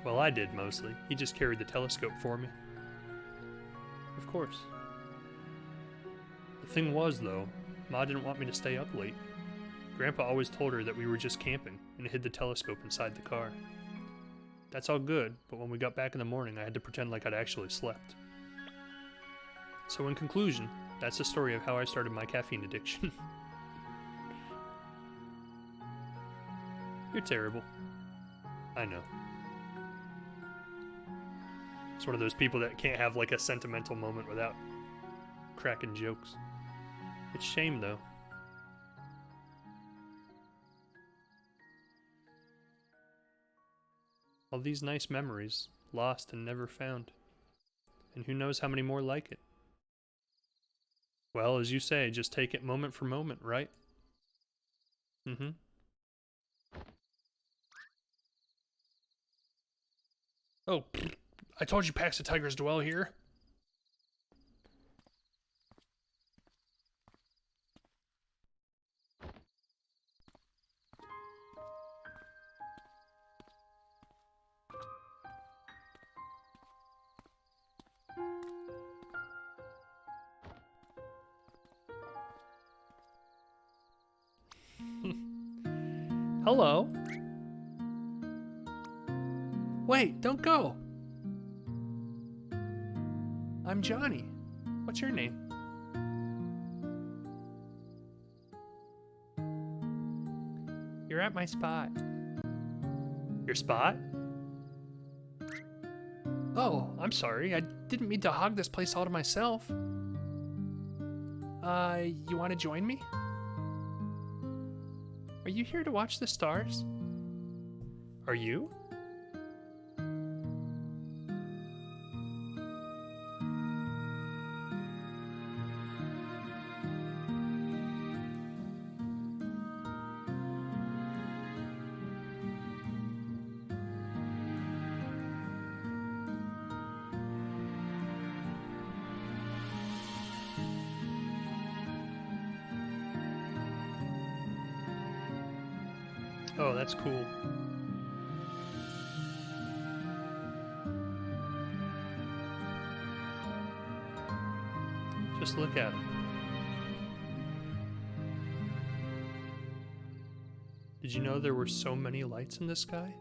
Well, I did mostly. He just carried the telescope for me. Of course. The thing was, though, Ma didn't want me to stay up late. Grandpa always told her that we were just camping and hid the telescope inside the car. That's all good, but when we got back in the morning, I had to pretend like I'd actually slept. So in conclusion, that's the story of how I started my caffeine addiction. You're terrible. I know. It's one of those people that can't have like a sentimental moment without cracking jokes. It's shame, though. All these nice memories, lost and never found. And who knows how many more like it. Well, as you say, just take it moment for moment, right? Mm-hmm. Oh, I told you packs of tigers dwell here. Hello? Wait, don't go! I'm Johnny. What's your name? You're at my spot. Your spot? Oh, I'm sorry. I didn't mean to hog this place all to myself. You want to join me? Are you here to watch the stars? Are you? Oh, that's cool. Just look at him. Did you know there were so many lights in the sky?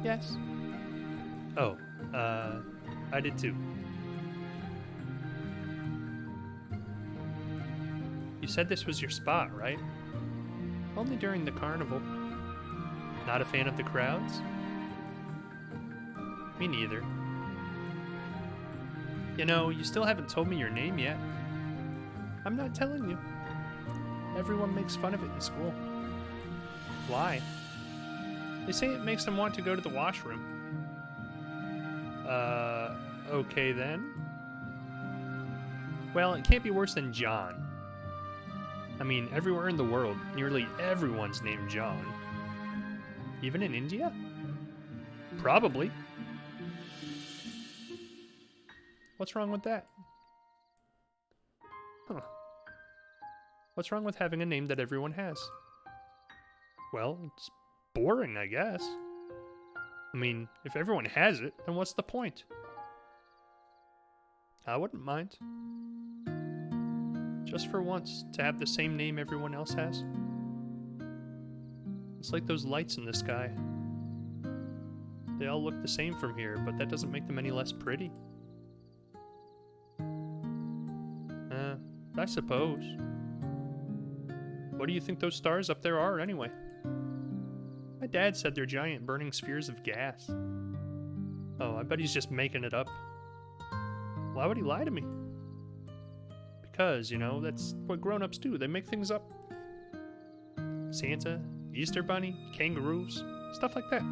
Yes. Oh, I did too. You said this was your spot, right? Only during the carnival. Not a fan of the crowds? Me neither. You know, you still haven't told me your name yet. I'm not telling you. Everyone makes fun of it in school. Why? They say it makes them want to go to the washroom. Okay then. Well, it can't be worse than John. I mean, everywhere in the world, nearly everyone's named John. Even in India? Probably. What's wrong with that? Huh. What's wrong with having a name that everyone has? Well, it's boring, I guess. I mean, if everyone has it, then what's the point? I wouldn't mind. Just for once, to have the same name everyone else has. It's like those lights in the sky. They all look the same from here, but that doesn't make them any less pretty. I suppose. What do you think those stars up there are, anyway? My dad said they're giant burning spheres of gas. Oh, I bet he's just making it up. Why would he lie to me? Because, you know, that's what grown-ups do. They make things up. Santa, Easter Bunny, kangaroos, stuff like that.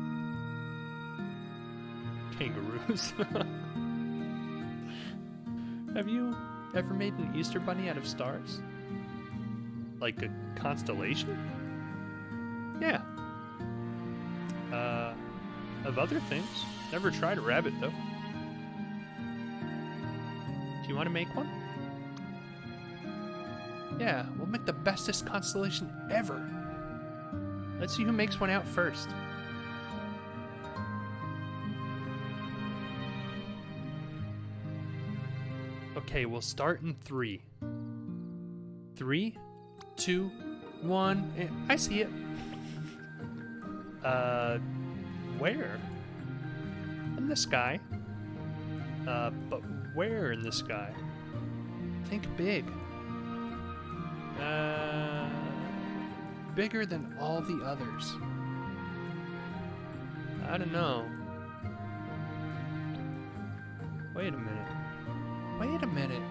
Kangaroos. Have you ever made an Easter Bunny out of stars? Like a constellation? Yeah. Of other things. Never tried a rabbit, though. Do you want to make one? Yeah, we'll make the bestest constellation ever. Let's see who makes one out first. Okay, we'll start in 3. 3, 2, 1, and I see it. Where? In the sky. But where in the sky? Think big. Bigger than all the others. I don't know. Wait a minute. Wait a minute.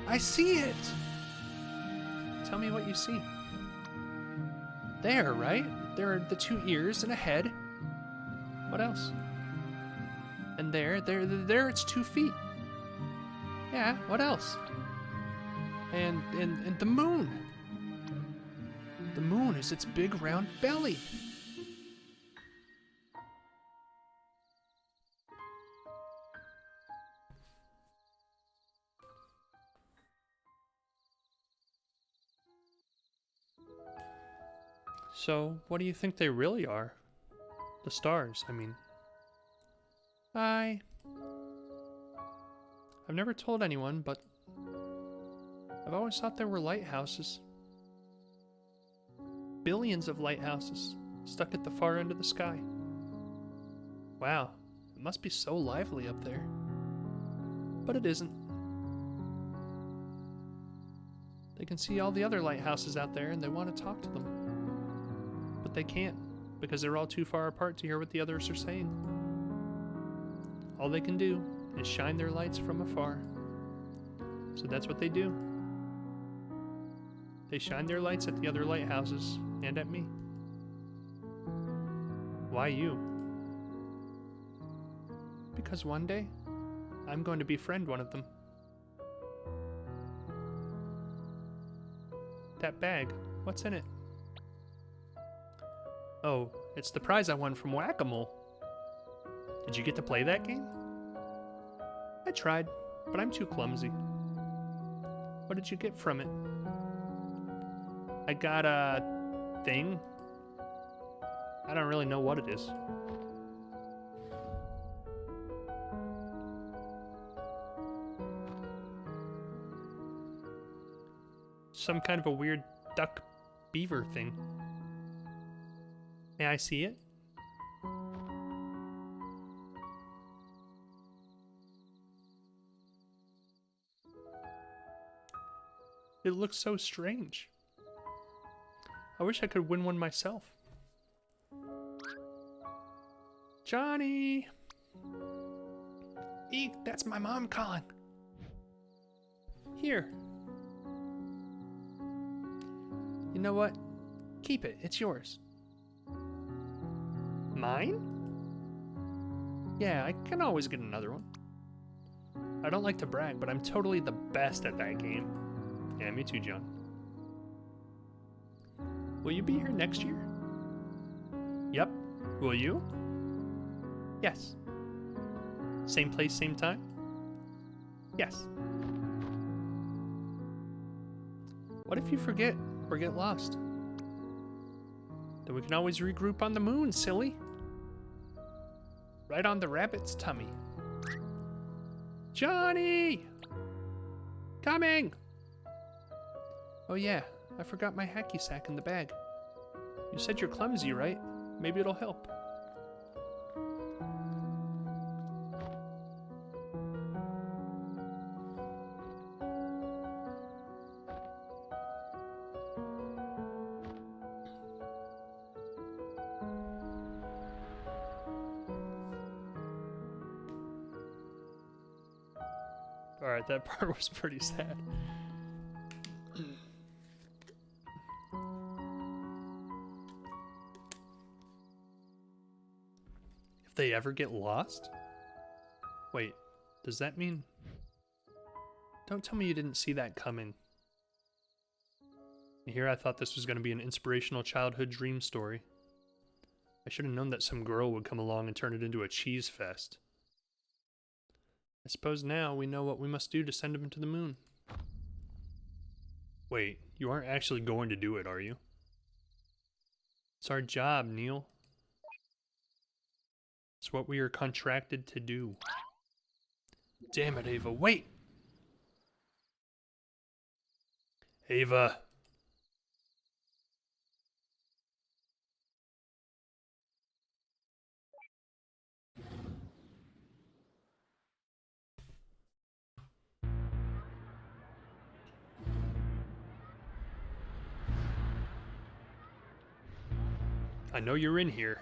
I see it! Tell me what you see. There, right? There are the 2 ears and a head. What else? And there it's 2 feet. Yeah, what else? And the moon. The moon is its big round belly. So, what do you think they really are? The stars, I mean. I've never told anyone, but I've always thought there were lighthouses. Billions of lighthouses stuck at the far end of the sky. Wow, it must be so lively up there. But it isn't. They can see all the other lighthouses out there and they want to talk to them. But they can't, because they're all too far apart to hear what the others are saying. All they can do is shine their lights from afar. So that's what they do. They shine their lights at the other lighthouses and at me. Why you? Because one day, I'm going to befriend one of them. That bag, what's in it? Oh, it's the prize I won from Whack-A-Mole. Did you get to play that game? I tried, but I'm too clumsy. What did you get from it? I got a thing. I don't really know what it is. Some kind of a weird duck beaver thing. May I see it? It looks so strange. I wish I could win one myself. Johnny! Eek, that's my mom calling. Here. You know what? Keep it, it's yours. Mine? Yeah, I can always get another one. I don't like to brag, but I'm totally the best at that game. Yeah, me too, John. Will you be here next year? Yep. Will you? Yes. Same place, same time? Yes. What if you forget or get lost? Then we can always regroup on the moon, silly. Right on the rabbit's tummy. Johnny! Coming! Oh yeah, I forgot my hacky sack in the bag. You said you're clumsy, right? Maybe it'll help. Alright, that part was pretty sad. If they ever get lost? Wait, does that mean... Don't tell me you didn't see that coming. Here I thought this was going to be an inspirational childhood dream story. I should have known that some girl would come along and turn it into a cheese fest. I suppose now we know what we must do to send him to the moon. Wait, you aren't actually going to do it, are you? It's our job, Neil. It's what we are contracted to do. Damn it, Ava, wait! Ava. I know you're in here.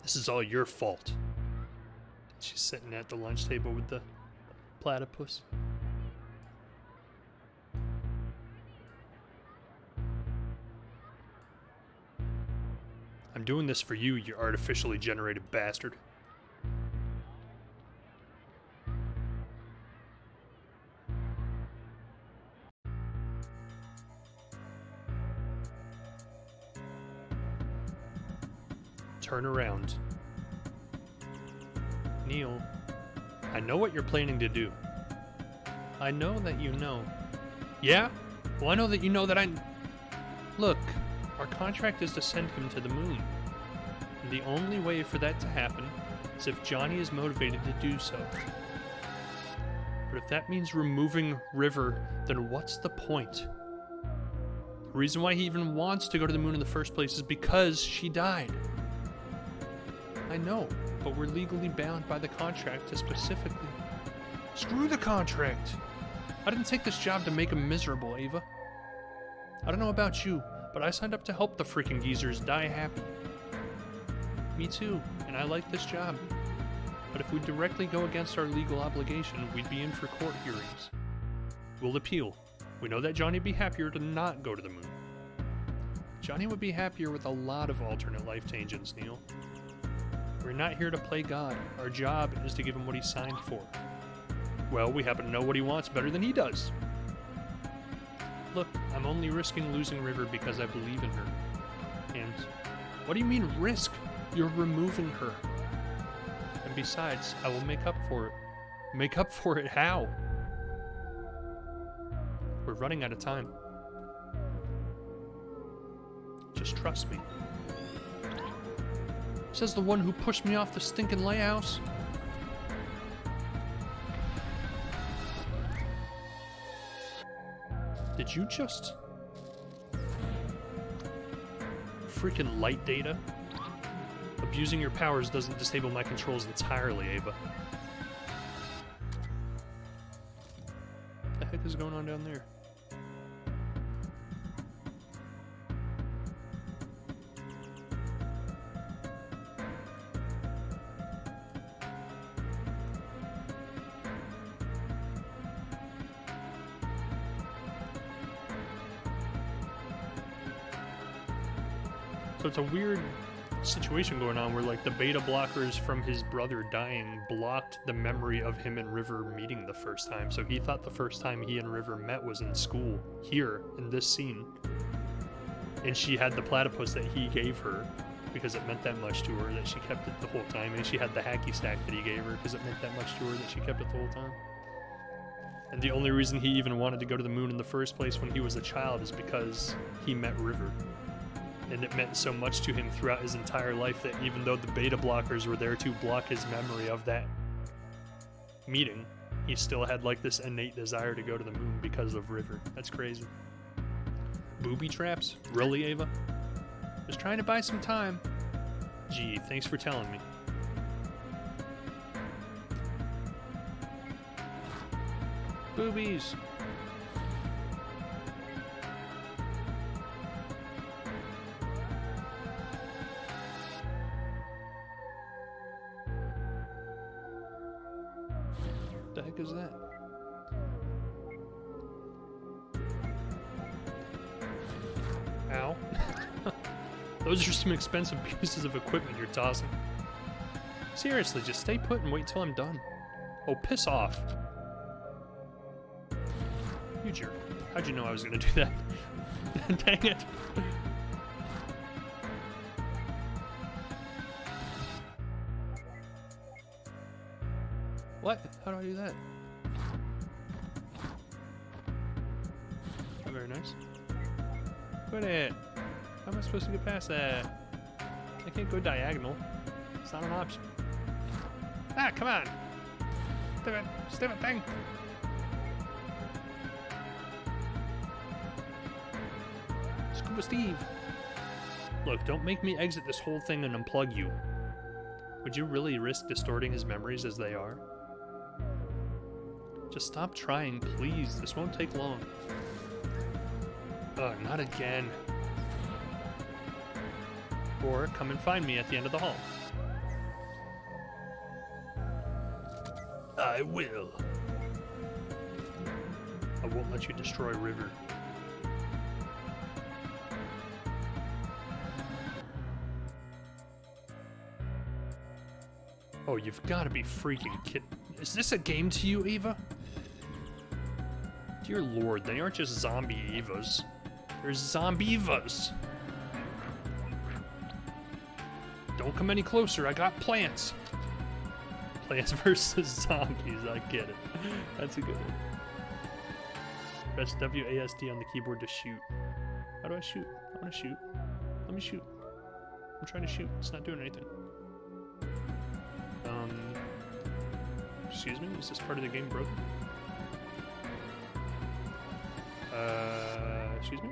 This is all your fault. She's sitting at the lunch table with the platypus. I'm doing this for you, you artificially generated bastard. Turn around. Neil, I know what you're planning to do. I know that you know. Yeah? Well, I know that you know that Look, our contract is to send him to the moon. And the only way for that to happen is if Johnny is motivated to do so. But if that means removing River, then what's the point? The reason why he even wants to go to the moon in the first place is because she died. I know, but we're legally bound by the contract to specifically... Screw the contract! I didn't take this job to make him miserable, Ava. I don't know about you, but I signed up to help the freaking geezers die happy. Me too, and I like this job. But if we directly go against our legal obligation, we'd be in for court hearings. We'll appeal. We know that Johnny would be happier to not go to the moon. Johnny would be happier with a lot of alternate life tangents, Neil. We're not here to play God. Our job is to give him what he signed for. Well, we happen to know what he wants better than he does. Look, I'm only risking losing River because I believe in her. And what do you mean risk? You're removing her. And besides, I will make up for it. Make up for it how? We're running out of time. Just trust me. Says the one who pushed me off the stinking lighthouse. Did you just... freaking light data? Abusing your powers doesn't disable my controls entirely, Ava. What the heck is going on down there? So it's a weird situation going on where, like, the beta blockers from his brother dying blocked the memory of him and River meeting the first time. So he thought the first time he and River met was in school, here, in this scene. And she had the platypus that he gave her because it meant that much to her that she kept it the whole time. And she had the hacky stack that he gave her because it meant that much to her that she kept it the whole time. And the only reason he even wanted to go to the moon in the first place when he was a child is because he met River. And it meant so much to him throughout his entire life that even though the beta blockers were there to block his memory of that meeting, he still had, like, this innate desire to go to the moon because of River. That's crazy. Booby traps? Really, Ava? Just trying to buy some time. Gee, thanks for telling me. Boobies! What the heck is that? Ow. Those are some expensive pieces of equipment you're tossing. Seriously, just stay put and wait till I'm done. Oh, piss off. You jerk. How'd you know I was gonna do that? Dang it. What? How do I do that? Oh, very nice. Quit it! How am I supposed to get past that? I can't go diagonal. It's not an option. Ah, come on! Stupid thing. Scuba Steve. Look, don't make me exit this whole thing and unplug you. Would you really risk distorting his memories as they are? Just stop trying, please. This won't take long. Ugh, not again. Or come and find me at the end of the hall. I will. I won't let you destroy River. Oh, you've got to be freaking kidding. Is this a game to you, Eva? Dear Lord, they aren't just zombie Evas. They're zombie-Evas. Don't come any closer, I got plants. Plants versus zombies, I get it. That's a good one. Press WASD on the keyboard to shoot. How do I shoot? I want to shoot. Let me shoot. I'm trying to shoot. It's not doing anything. Excuse me? Is this part of the game broken? Excuse me?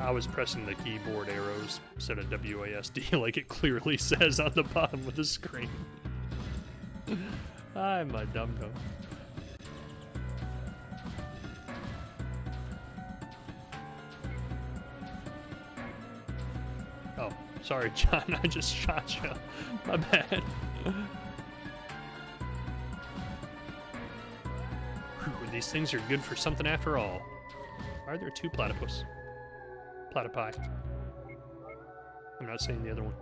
I was pressing the keyboard arrows instead of WASD like it clearly says on the bottom of the screen. I'm a dum-dum. Oh, sorry, John, I just shot you. My bad. Whew, these things are good for something after all. Why are there two platypus? Platypi. I'm not saying the other one.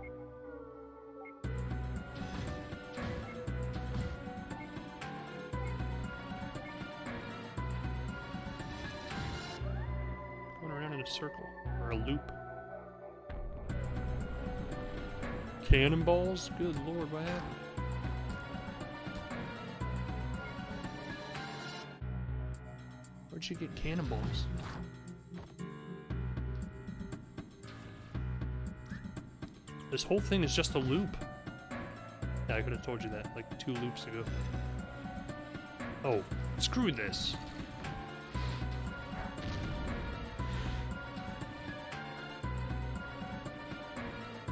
Going around in a circle, or a loop. Cannonballs? Good lord, what happened? Where'd you get cannonballs? This whole thing is just a loop. Yeah, I could have told you that like 2 loops ago. Oh, screw this.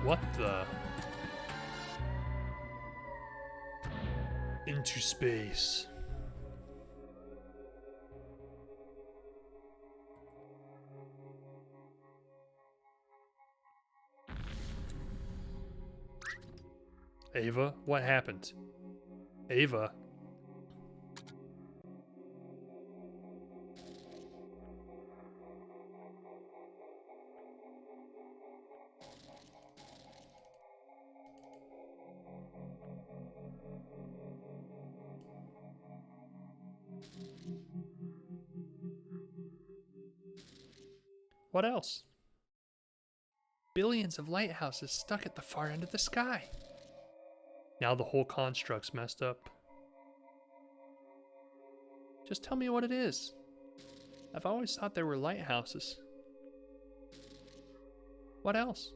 What the? Into space. Ava, what happened? Ava? What else? Billions of lighthouses stuck at the far end of the sky. Now the whole construct's messed up. Just tell me what it is. I've always thought there were lighthouses. What else?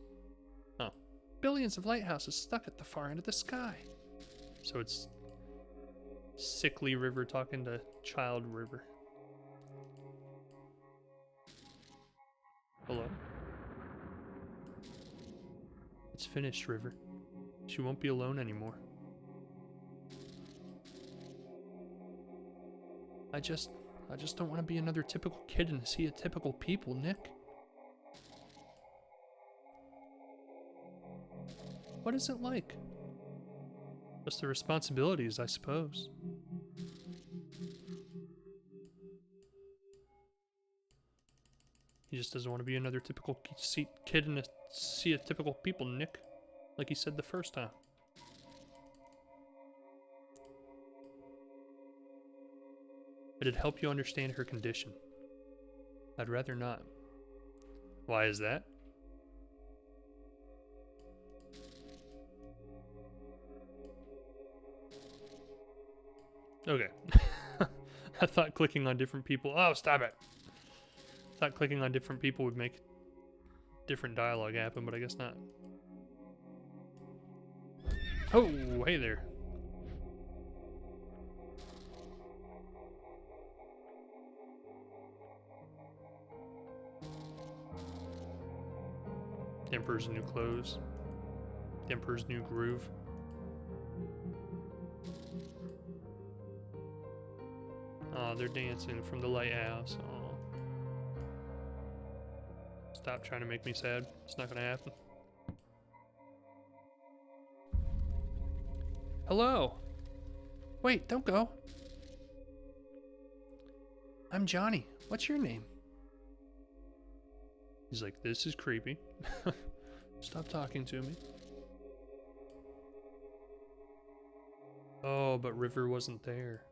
Oh, billions of lighthouses stuck at the far end of the sky. So it's Sickly River talking to Child River. Hello? It's finished, River. She won't be alone anymore. I just don't want to be another typical kid and see a typical people, Nick. What is it like? Just the responsibilities, I suppose. He just doesn't want to be another typical kid and see a typical people, Nick. Like he said the first time. It'd help you understand her condition. I'd rather not. Why is that? Okay. I thought clicking on different people... Oh, stop it! I thought clicking on different people would make different dialogue happen, but I guess not. Oh, hey there. The Emperor's new clothes. The Emperor's new groove. Oh, they're dancing from the lighthouse. Oh. Stop trying to make me sad. It's not gonna happen. Hello. Wait, don't go. I'm Johnny. What's your name? He's like, this is creepy. Stop talking to me. Oh, but River wasn't there.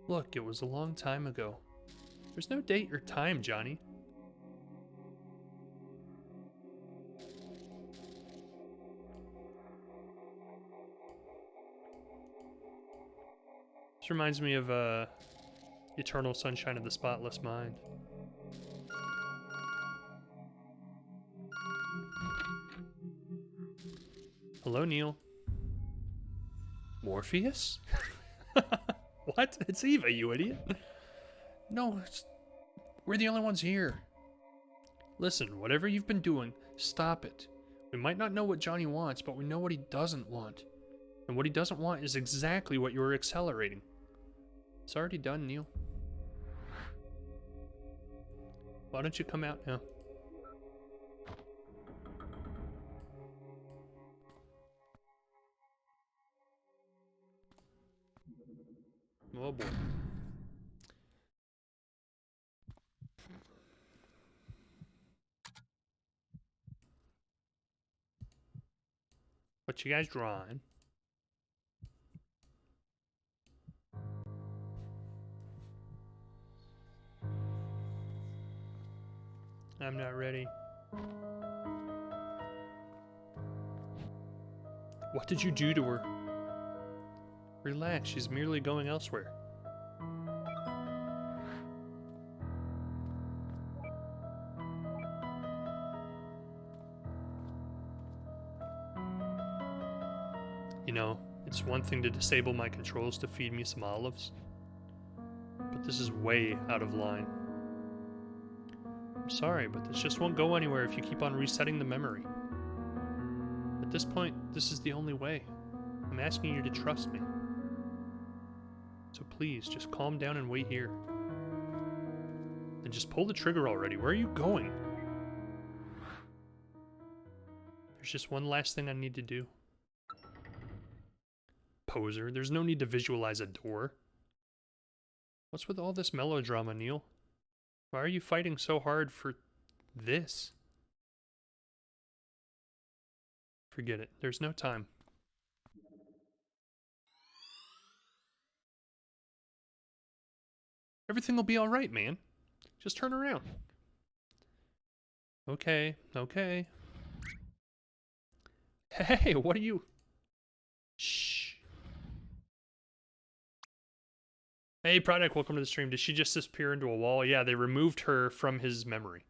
Look, it was a long time ago. There's no date or time, Johnny. This reminds me of Eternal Sunshine of the Spotless Mind. Hello, Neil. Morpheus? What? It's Eva, you idiot. No, we're the only ones here. Listen, whatever you've been doing, stop it. We might not know what Johnny wants, but we know what he doesn't want. And what he doesn't want is exactly what you were accelerating. It's already done, Neil. Why don't you come out now? Oh boy. What you guys drawing? I'm not ready. What did you do to her? Relax, she's merely going elsewhere. You know, it's one thing to disable my controls to feed me some olives, but this is way out of line. I'm sorry, but this just won't go anywhere if you keep on resetting the memory. At this point, this is the only way. I'm asking you to trust me. So please, just calm down and wait here. And just pull the trigger already. Where are you going? There's just one last thing I need to do. Poser, there's no need to visualize a door. What's with all this melodrama, Neil? Why are you fighting so hard for this? Forget it. There's no time. Everything will be all right, man. Just turn around. Okay, okay. Hey, what are you? Shh. Hey, Product, welcome to the stream. Did she just disappear into a wall? Yeah, they removed her from his memory.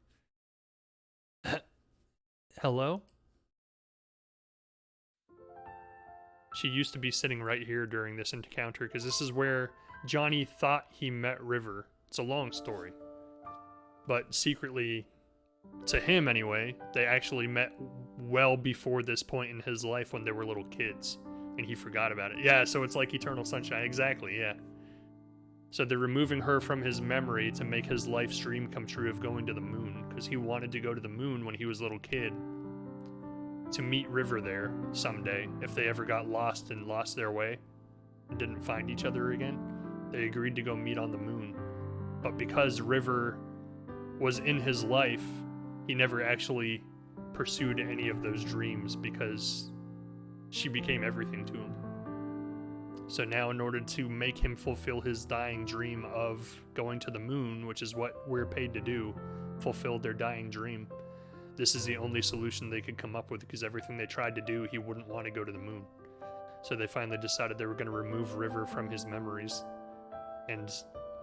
Hello? She used to be sitting right here during this encounter, because this is where Johnny thought he met River. It's a long story. But secretly, to him anyway, they actually met well before this point in his life when they were little kids. And he forgot about it. Yeah, so it's like Eternal Sunshine. Exactly, yeah. So they're removing her from his memory to make his life's dream come true of going to the moon. Because he wanted to go to the moon when he was a little kid. To meet River there someday. If they ever got lost and lost their way. And didn't find each other again. They agreed to go meet on the moon. But because River was in his life, he never actually pursued any of those dreams because she became everything to him. So now in order to make him fulfill his dying dream of going to the moon, which is what we're paid to do, fulfill their dying dream, this is the only solution they could come up with because everything they tried to do, he wouldn't want to go to the moon. So they finally decided they were going to remove River from his memories and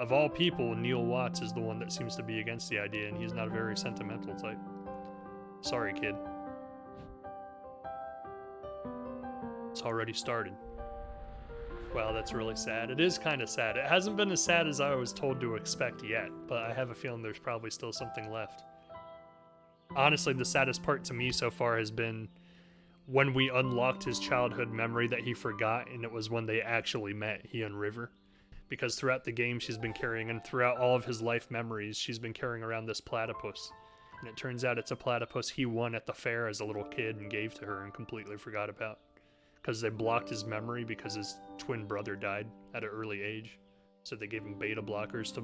Of all people, Neil Watts is the one that seems to be against the idea, and he's not a very sentimental type. Sorry, kid. It's already started. Wow, that's really sad. It is kind of sad. It hasn't been as sad as I was told to expect yet, but I have a feeling there's probably still something left. Honestly, the saddest part to me so far has been when we unlocked his childhood memory that he forgot, and it was when they actually met, he and River. Because throughout the game she's been carrying, and throughout all of his life memories, she's been carrying around this platypus. And it turns out it's a platypus he won at the fair as a little kid and gave to her and completely forgot about. Because they blocked his memory because his twin brother died at an early age. So they gave him beta blockers to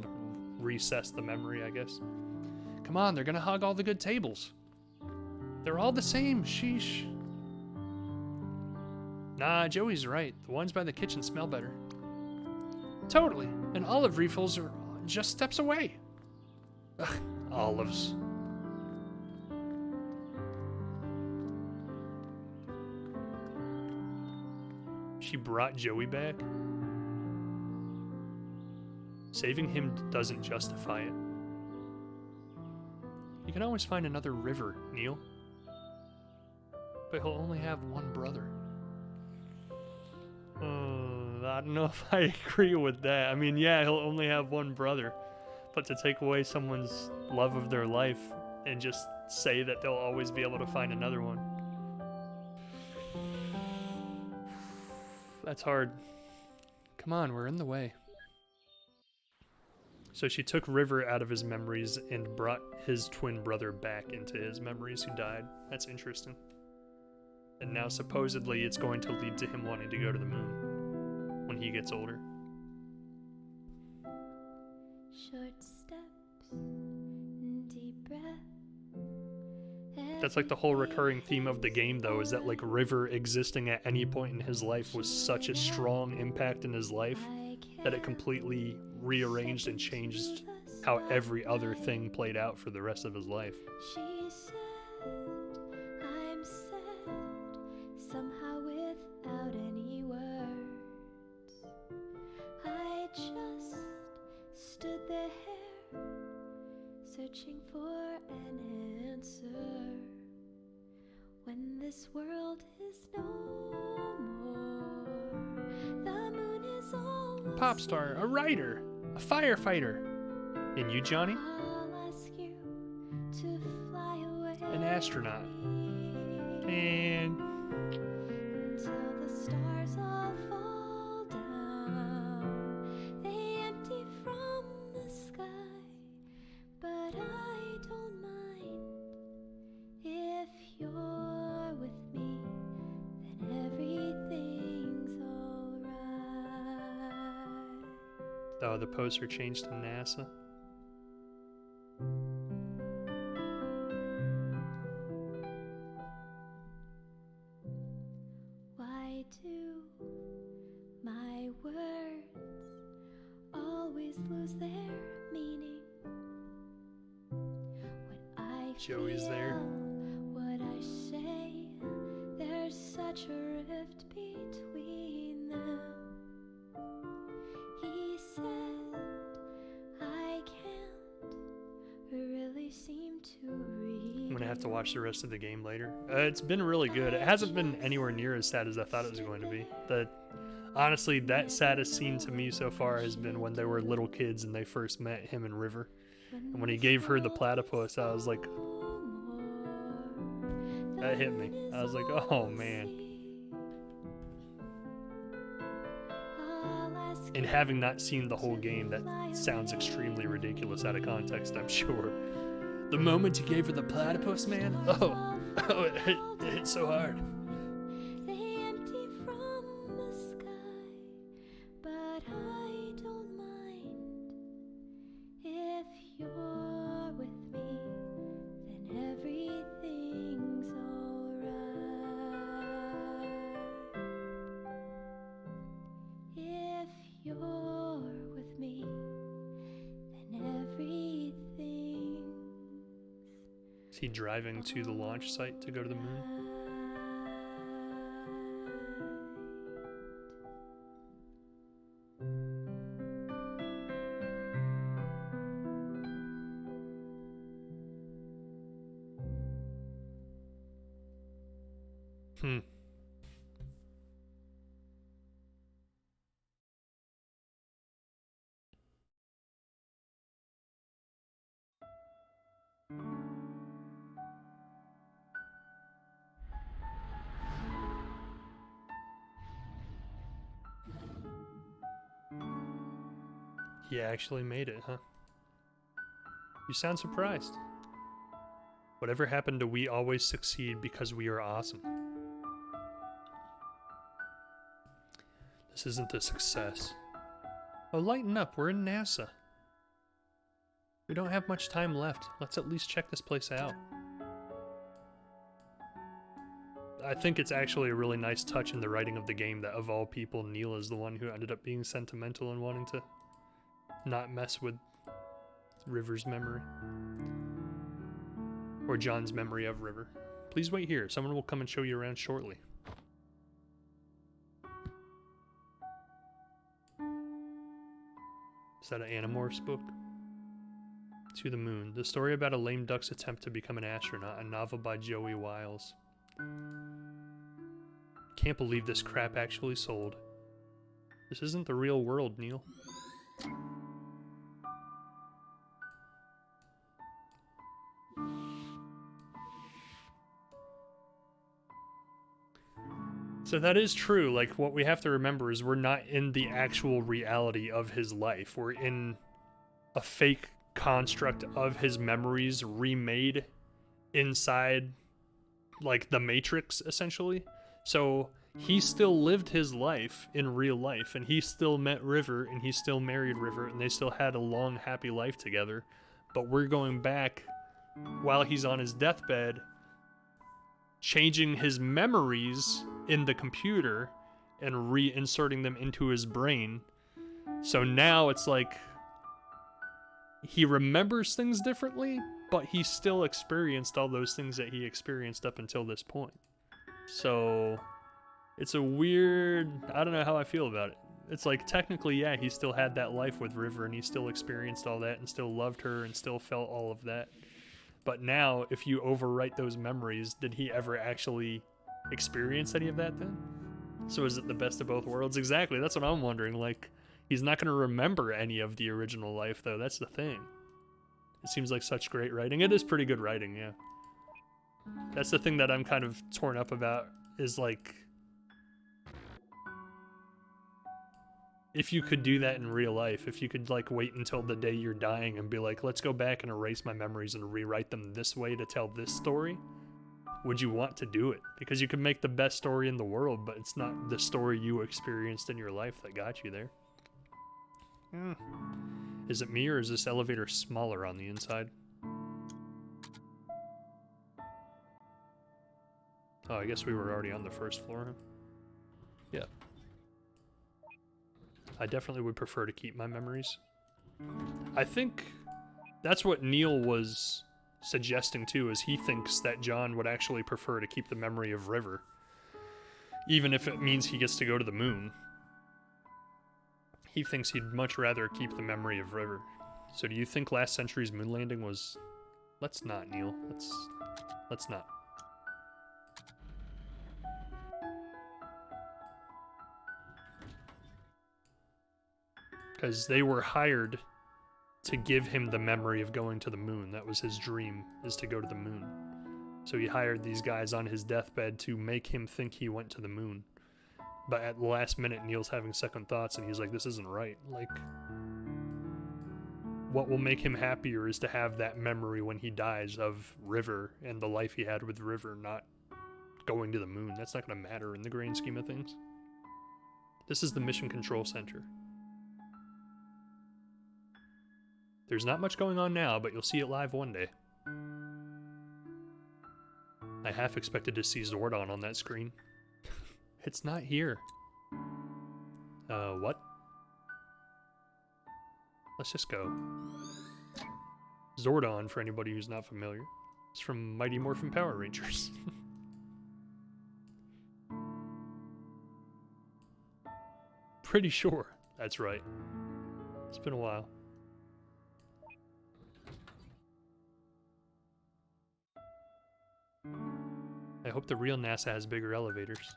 recess the memory, I guess. Come on, they're gonna hog all the good tables. They're all the same, sheesh. Nah, Joey's right. The ones by the kitchen smell better. Totally. And olive refills are just steps away. Ugh, olives. She brought Joey back? Saving him doesn't justify it. You can always find another River, Neil. But he'll only have one brother. I don't know if I agree with that. I mean, yeah, he'll only have one brother. But to take away someone's love of their life and just say that they'll always be able to find another one. That's hard. Come on, we're in the way. So she took River out of his memories and brought his twin brother back into his memories who died. That's interesting. And now supposedly it's going to lead to him wanting to go to the moon when he gets older. Short steps, deep breath. That's like the whole recurring theme of the game, though, is that like River existing at any point in his life was such a strong impact in his life that it completely rearranged and changed how every other thing played out for the rest of his life. She said, I'm sad, somehow without any words. I just stood there, searching for an answer. When this world is no more, the moon is all A pop star, a writer, a firefighter. And you, Johnny? I'll ask you to fly away. An astronaut. And Until the stars all fall down, they empty from the sky. But I don't mind if you're with me, then everything's alright. oh, the poster changed to NASA. Why do my words always lose their meaning? What I Joey's feel, there. what I say, there's such a rift between them. He said, I can't really seem to read. I'm gonna have to watch the rest of the game later. It's been really good. It hasn't been anywhere near as sad as I thought it was going to be. Honestly, that saddest scene to me so far has been when they were little kids and they first met him and River. And when he gave her the platypus, I was like, that hit me. I was like, oh man. And having not seen the whole game, that sounds extremely ridiculous out of context, I'm sure. The moment he gave her the platypus, man, it hit so hard. They empty from the sky, but I don't mind if you're with me, then everything's alright. If you're with me, then everything's Is he driving to the launch site to go to the moon? Hmm. He actually made it, huh? You sound surprised. Whatever happened to we always succeed because we are awesome? This isn't a success. Oh, lighten up. We're in NASA. We don't have much time left. Let's at least check this place out. I think it's actually a really nice touch in the writing of the game that, of all people, Neil is the one who ended up being sentimental and wanting to not mess with River's memory. Or John's memory of River. Please wait here. Someone will come and show you around shortly. Is that an Animorphs book? To the Moon. The story about a lame duck's attempt to become an astronaut. A novel by Joey Wiles. Can't believe this crap actually sold. This isn't the real world, Neil. So that is true. Like, what we have to remember is we're not in the actual reality of his life. We're in a fake construct of his memories remade inside, like, the Matrix, essentially. So he still lived his life in real life, and he still met River, and he still married River, and they still had a long, happy life together. But we're going back while he's on his deathbed, changing his memories in the computer and reinserting them into his brain. So now it's like he remembers things differently, but he still experienced all those things that he experienced up until this point. So it's a weird, I don't know how I feel about it. It's like, technically, yeah, he still had that life with River, and he still experienced all that, and still loved her, and still felt all of that. But now, if you overwrite those memories, did he ever actually experience any of that then? So is it the best of both worlds? Exactly, that's what I'm wondering. Like, he's not going to remember any of the original life, though. That's the thing. It seems like such great writing. It is pretty good writing, yeah. That's the thing that I'm kind of torn up about, is like, if you could do that in real life, if you could, like, wait until the day you're dying and be like, let's go back and erase my memories and rewrite them this way to tell this story, would you want to do it? Because you could make the best story in the world, but it's not the story you experienced in your life that got you there. Is it me, or is this elevator smaller on the inside? Oh, I guess we were already on the first floor. Yeah. I definitely would prefer to keep my memories. I think that's what Neil was suggesting too, is he thinks that John would actually prefer to keep the memory of River, even if it means he gets to go to the moon. He thinks he'd much rather keep the memory of River. So do you think last century's moon landing was... Let's not, Neil. Let's not. Because they were hired to give him the memory of going to the moon. That was his dream, is to go to the moon. So he hired these guys on his deathbed to make him think he went to the moon. But at the last minute, Neil's having second thoughts, and he's like, this isn't right. Like, what will make him happier is to have that memory when he dies of River and the life he had with River, not going to the moon. That's not going to matter in the grand scheme of things. This is the Mission Control Center. There's not much going on now, but you'll see it live one day. I half expected to see Zordon on that screen. It's not here. What? Let's just go. Zordon, for anybody who's not familiar, is from Mighty Morphin Power Rangers. Pretty sure that's right. It's been a while. I hope the real NASA has bigger elevators.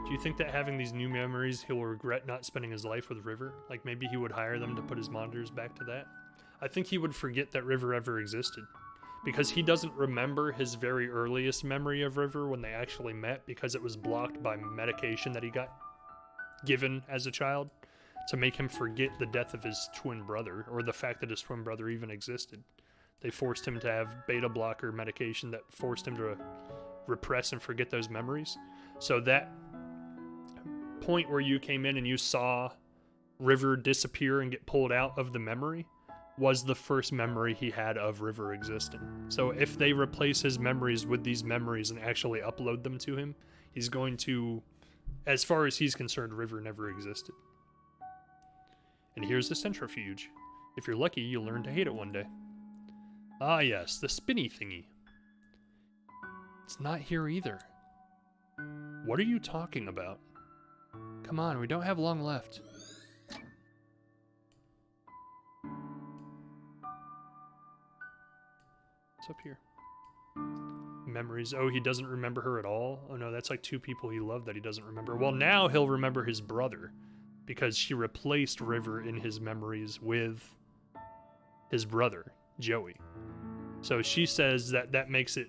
Do you think that having these new memories, he'll regret not spending his life with River? Like maybe he would hire them to put his monitors back to that? I think he would forget that River ever existed. Because he doesn't remember his very earliest memory of River when they actually met because it was blocked by medication that he got given as a child to make him forget the death of his twin brother or the fact that his twin brother even existed. They forced him to have beta blocker medication that forced him to repress and forget those memories. So that point where you came in and you saw River disappear and get pulled out of the memory was the first memory he had of River existing. So if they replace his memories with these memories and actually upload them to him, he's going to, as far as he's concerned, River never existed. And here's the centrifuge. If you're lucky, you'll learn to hate it one day. Ah yes, the spinny thingy. It's not here either. What are you talking about? Come on, we don't have long left. What's up here? Memories. Oh, he doesn't remember her at all? Oh no, that's like two people he loved that he doesn't remember. Well, now he'll remember his brother because she replaced River in his memories with his brother, Joey. So she says that makes it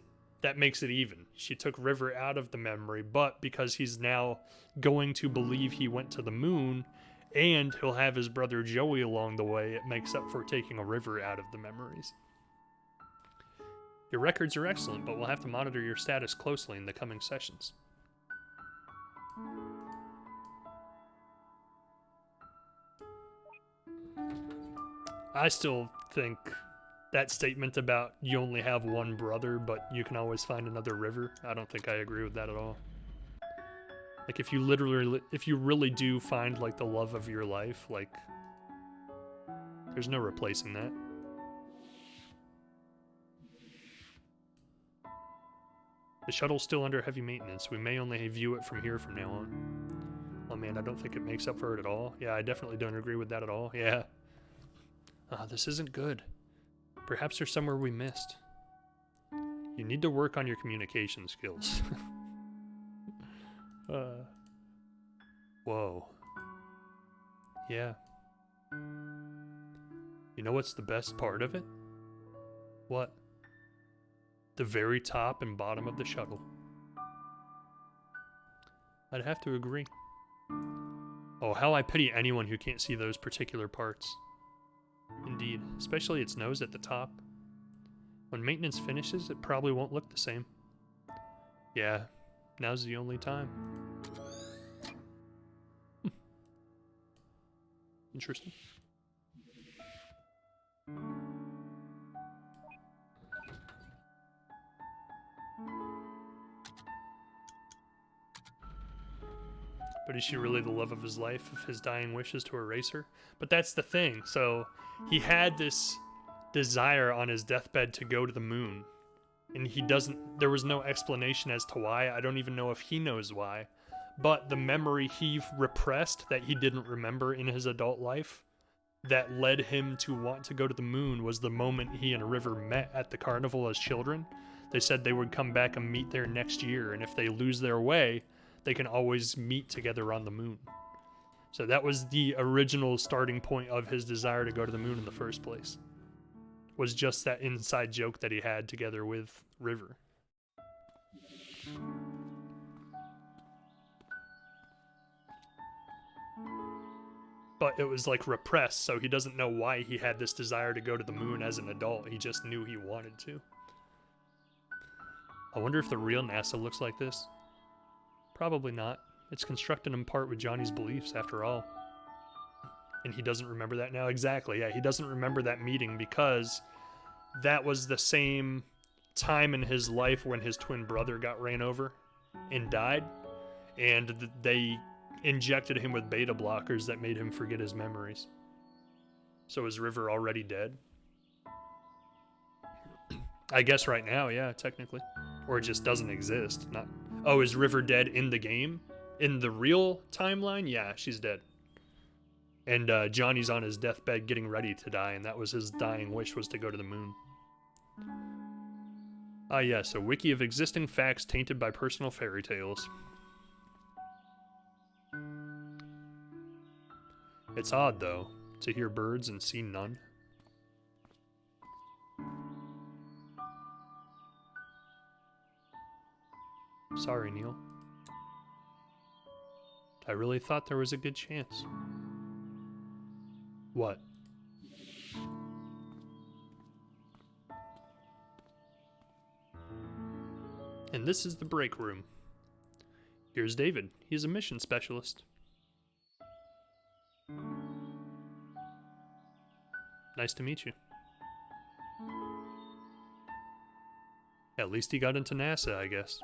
even. She took River out of the memory, but because he's now going to believe he went to the moon and he'll have his brother Joey along the way, it makes up for taking a River out of the memories. Your records are excellent, but we'll have to monitor your status closely in the coming sessions. I still think that statement about you only have one brother, but you can always find another River, I don't think I agree with that at all. Like, if you really do find, like, the love of your life, like, there's no replacing that. The shuttle's still under heavy maintenance. We may only view it from here from now on. Oh man, I don't think it makes up for it at all. Yeah, I definitely don't agree with that at all. Yeah. This isn't good. Perhaps there's somewhere we missed. You need to work on your communication skills. Whoa. Yeah. You know what's the best part of it? What? The very top and bottom of the shuttle. I'd have to agree. Oh, how I pity anyone who can't see those particular parts. Indeed, especially its nose at the top. When maintenance finishes, it probably won't look the same. Yeah, now's the only time. Interesting. But is she really the love of his life if his dying wish is to erase her? But that's the thing. So he had this desire on his deathbed to go to the moon. And there was no explanation as to why. I don't even know if he knows why. But the memory he repressed that he didn't remember in his adult life that led him to want to go to the moon was the moment he and River met at the carnival as children. They said they would come back and meet there next year. And if they lose their way, they can always meet together on the moon. So that was the original starting point of his desire to go to the moon in the first place. Was just that inside joke that he had together with River. But it was like repressed, so he doesn't know why he had this desire to go to the moon as an adult. He just knew he wanted to. I wonder if the real NASA looks like this. Probably not. It's constructed in part with Johnny's beliefs, after all. And he doesn't remember that now? Exactly, yeah. He doesn't remember that meeting because that was the same time in his life when his twin brother got ran over and died. And they injected him with beta blockers that made him forget his memories. So is River already dead? I guess right now, yeah, technically. Or it just doesn't exist. Not. Oh, is River dead in the game? In the real timeline? Yeah, she's dead. And Johnny's on his deathbed getting ready to die, and that was his dying wish, was to go to the moon. Ah, yes, a wiki of existing facts tainted by personal fairy tales. It's odd, though, to hear birds and see none. Sorry, Neil. I really thought there was a good chance. What? And this is the break room. Here's David. He's a mission specialist. Nice to meet you. At least he got into NASA, I guess.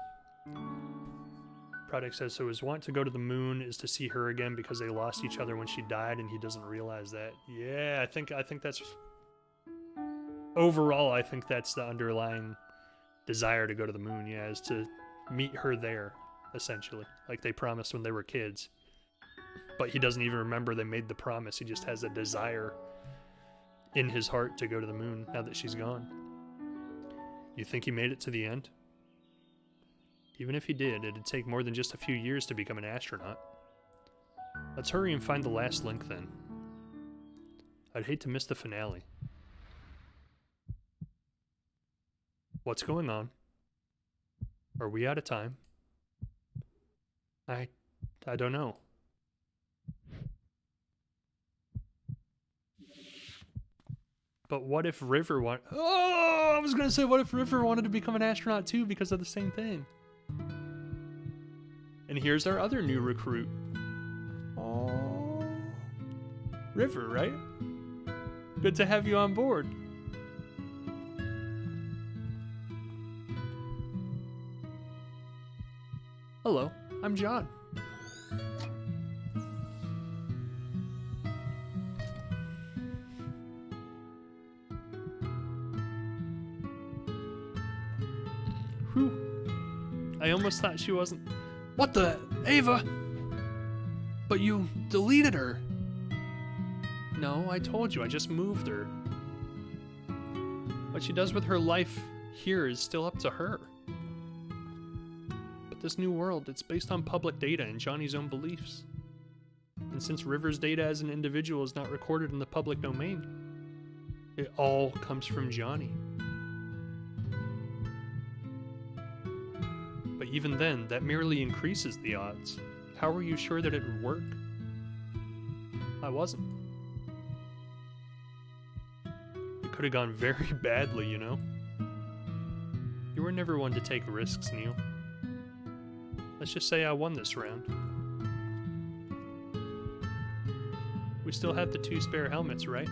Product says, so his want to go to the moon is to see her again because they lost each other when she died and he doesn't realize that. Yeah, I think that's... Overall, I think that's the underlying desire to go to the moon, yeah, is to meet her there, essentially. Like they promised when they were kids. But he doesn't even remember they made the promise. He just has a desire in his heart to go to the moon now that she's gone. You think he made it to the end? Even if he did, it'd take more than just a few years to become an astronaut. Let's hurry and find the last link then. I'd hate to miss the finale. What's going on? Are we out of time? I don't know. But what if River I was gonna say, what if River wanted to become an astronaut too because of the same thing? And here's our other new recruit. Oh, River, right? Good to have you on board. Hello, I'm John. Whew. I almost thought she wasn't... What the... Ava? But you deleted her. No, I told you, I just moved her. What she does with her life here is still up to her. But this new world, it's based on public data and Johnny's own beliefs. And since River's data as an individual is not recorded in the public domain, it all comes from Johnny. But even then, that merely increases the odds. How were you sure that it would work? I wasn't. It could have gone very badly, you know? You were never one to take risks, Neil. Let's just say I won this round. We still have the 2 spare helmets, right?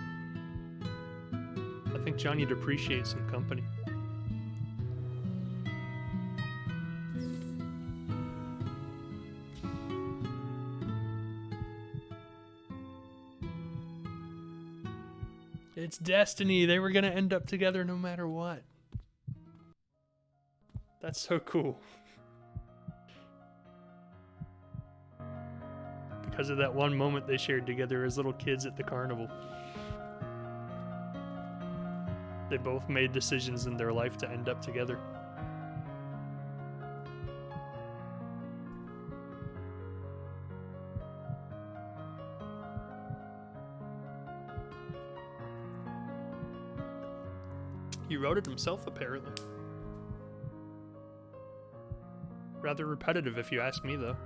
I think Johnny'd appreciate some company. It's destiny. They were gonna end up together no matter what. That's so cool. Because of that one moment they shared together as little kids at the carnival. They both made decisions in their life to end up together. He wrote it himself, apparently. Rather repetitive, if you ask me, though.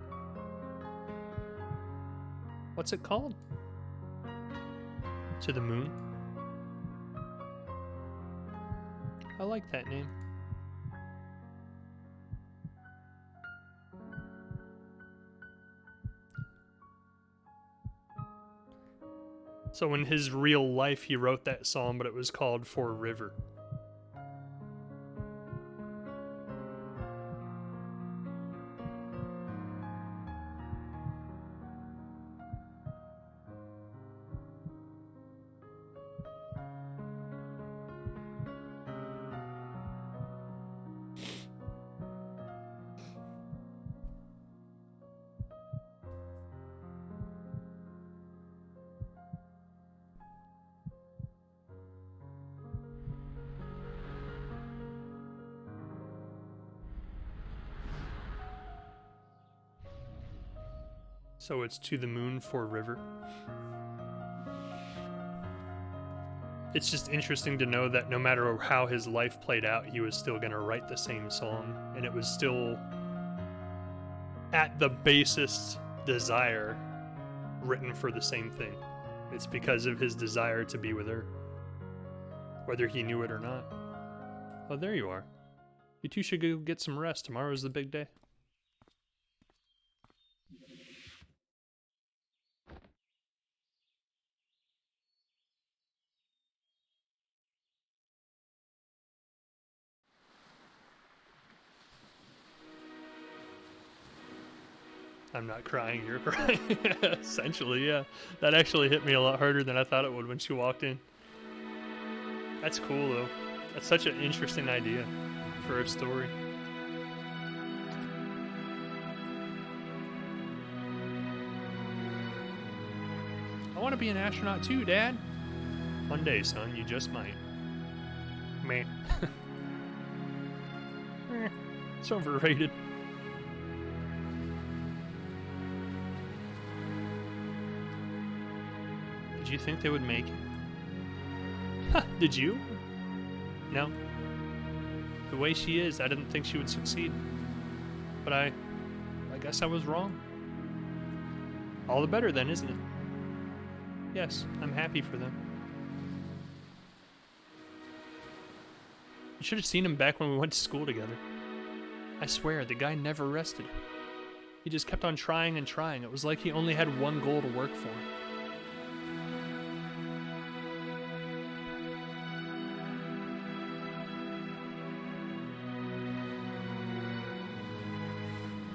What's it called? To the Moon. I like that name. So in his real life, he wrote that song, but it was called For River. So it's To the Moon for River. It's just interesting to know that no matter how his life played out, he was still going to write the same song. And it was still, at the basest desire, written for the same thing. It's because of his desire to be with her, whether he knew it or not. Oh, there you are. You two should go get some rest. Tomorrow's the big day. I'm not crying, you're crying. Essentially, yeah. That actually hit me a lot harder than I thought it would when she walked in. That's cool, though. That's such an interesting idea for a story. I want to be an astronaut too, Dad. One day, son, you just might. Meh. It's overrated. Did you think they would make it? Did you? No. The way she is, I didn't think she would succeed. But I guess I was wrong. All the better then, isn't it? Yes, I'm happy for them. You should have seen him back when we went to school together. I swear, the guy never rested. He just kept on trying and trying. It was like he only had one goal to work for.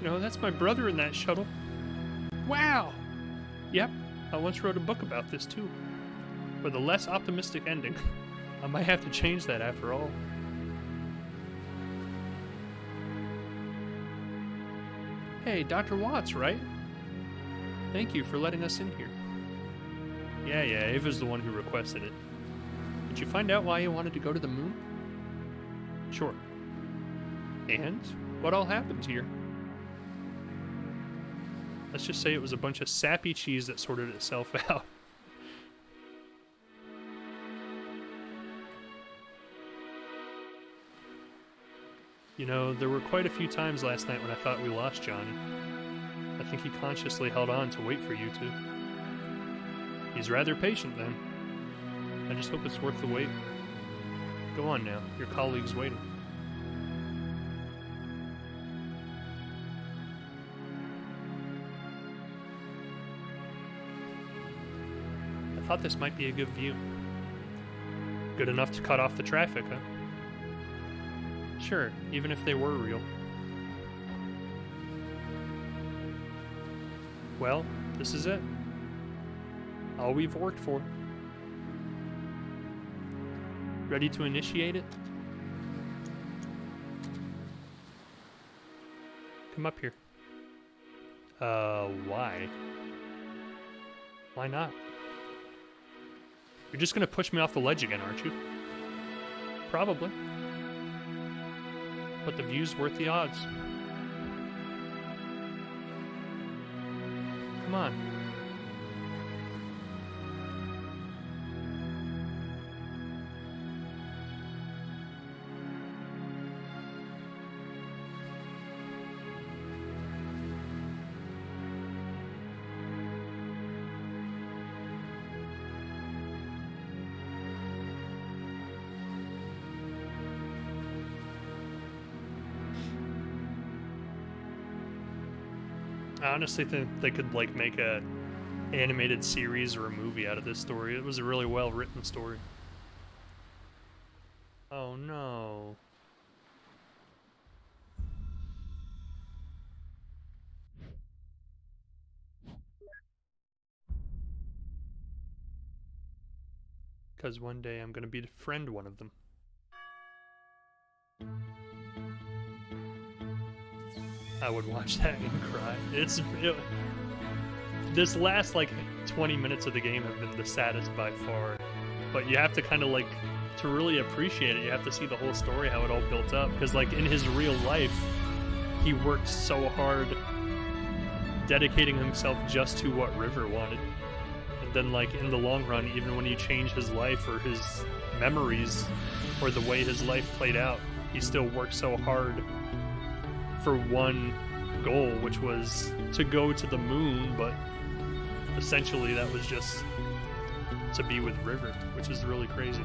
You know, that's my brother in that shuttle. Wow! Yep, I once wrote a book about this too. With a less optimistic ending. I might have to change that after all. Hey, Dr. Watts, right? Thank you for letting us in here. Yeah, Ava's the one who requested it. Did you find out why you wanted to go to the moon? Sure. And what all happened here? Let's just say it was a bunch of sappy cheese that sorted itself out. You know, there were quite a few times last night when I thought we lost Johnny. I think he consciously held on to wait for you two. He's rather patient then. I just hope it's worth the wait. Go on now, your colleague's waiting. I thought this might be a good view. Good enough to cut off the traffic, huh? Sure, even if they were real. Well, this is it. All we've worked for. Ready to initiate it? Come up here. Why? Why not? You're just gonna push me off the ledge again, aren't you? Probably. But the view's worth the odds. Come on. I honestly think they could like make a animated series or a movie out of this story. It was a really well written story. Oh no. Because one day I'm gonna befriend one of them. I would watch that and cry. This last like 20 minutes of the game have been the saddest by far. But you have to kind of like, to really appreciate it, you have to see the whole story, how it all built up. Because like in his real life, he worked so hard dedicating himself just to what River wanted. And then, like, in the long run, even when you change his life or his memories or the way his life played out, he still worked so hard for one goal, which was to go to the moon, but essentially that was just to be with River, which is really crazy.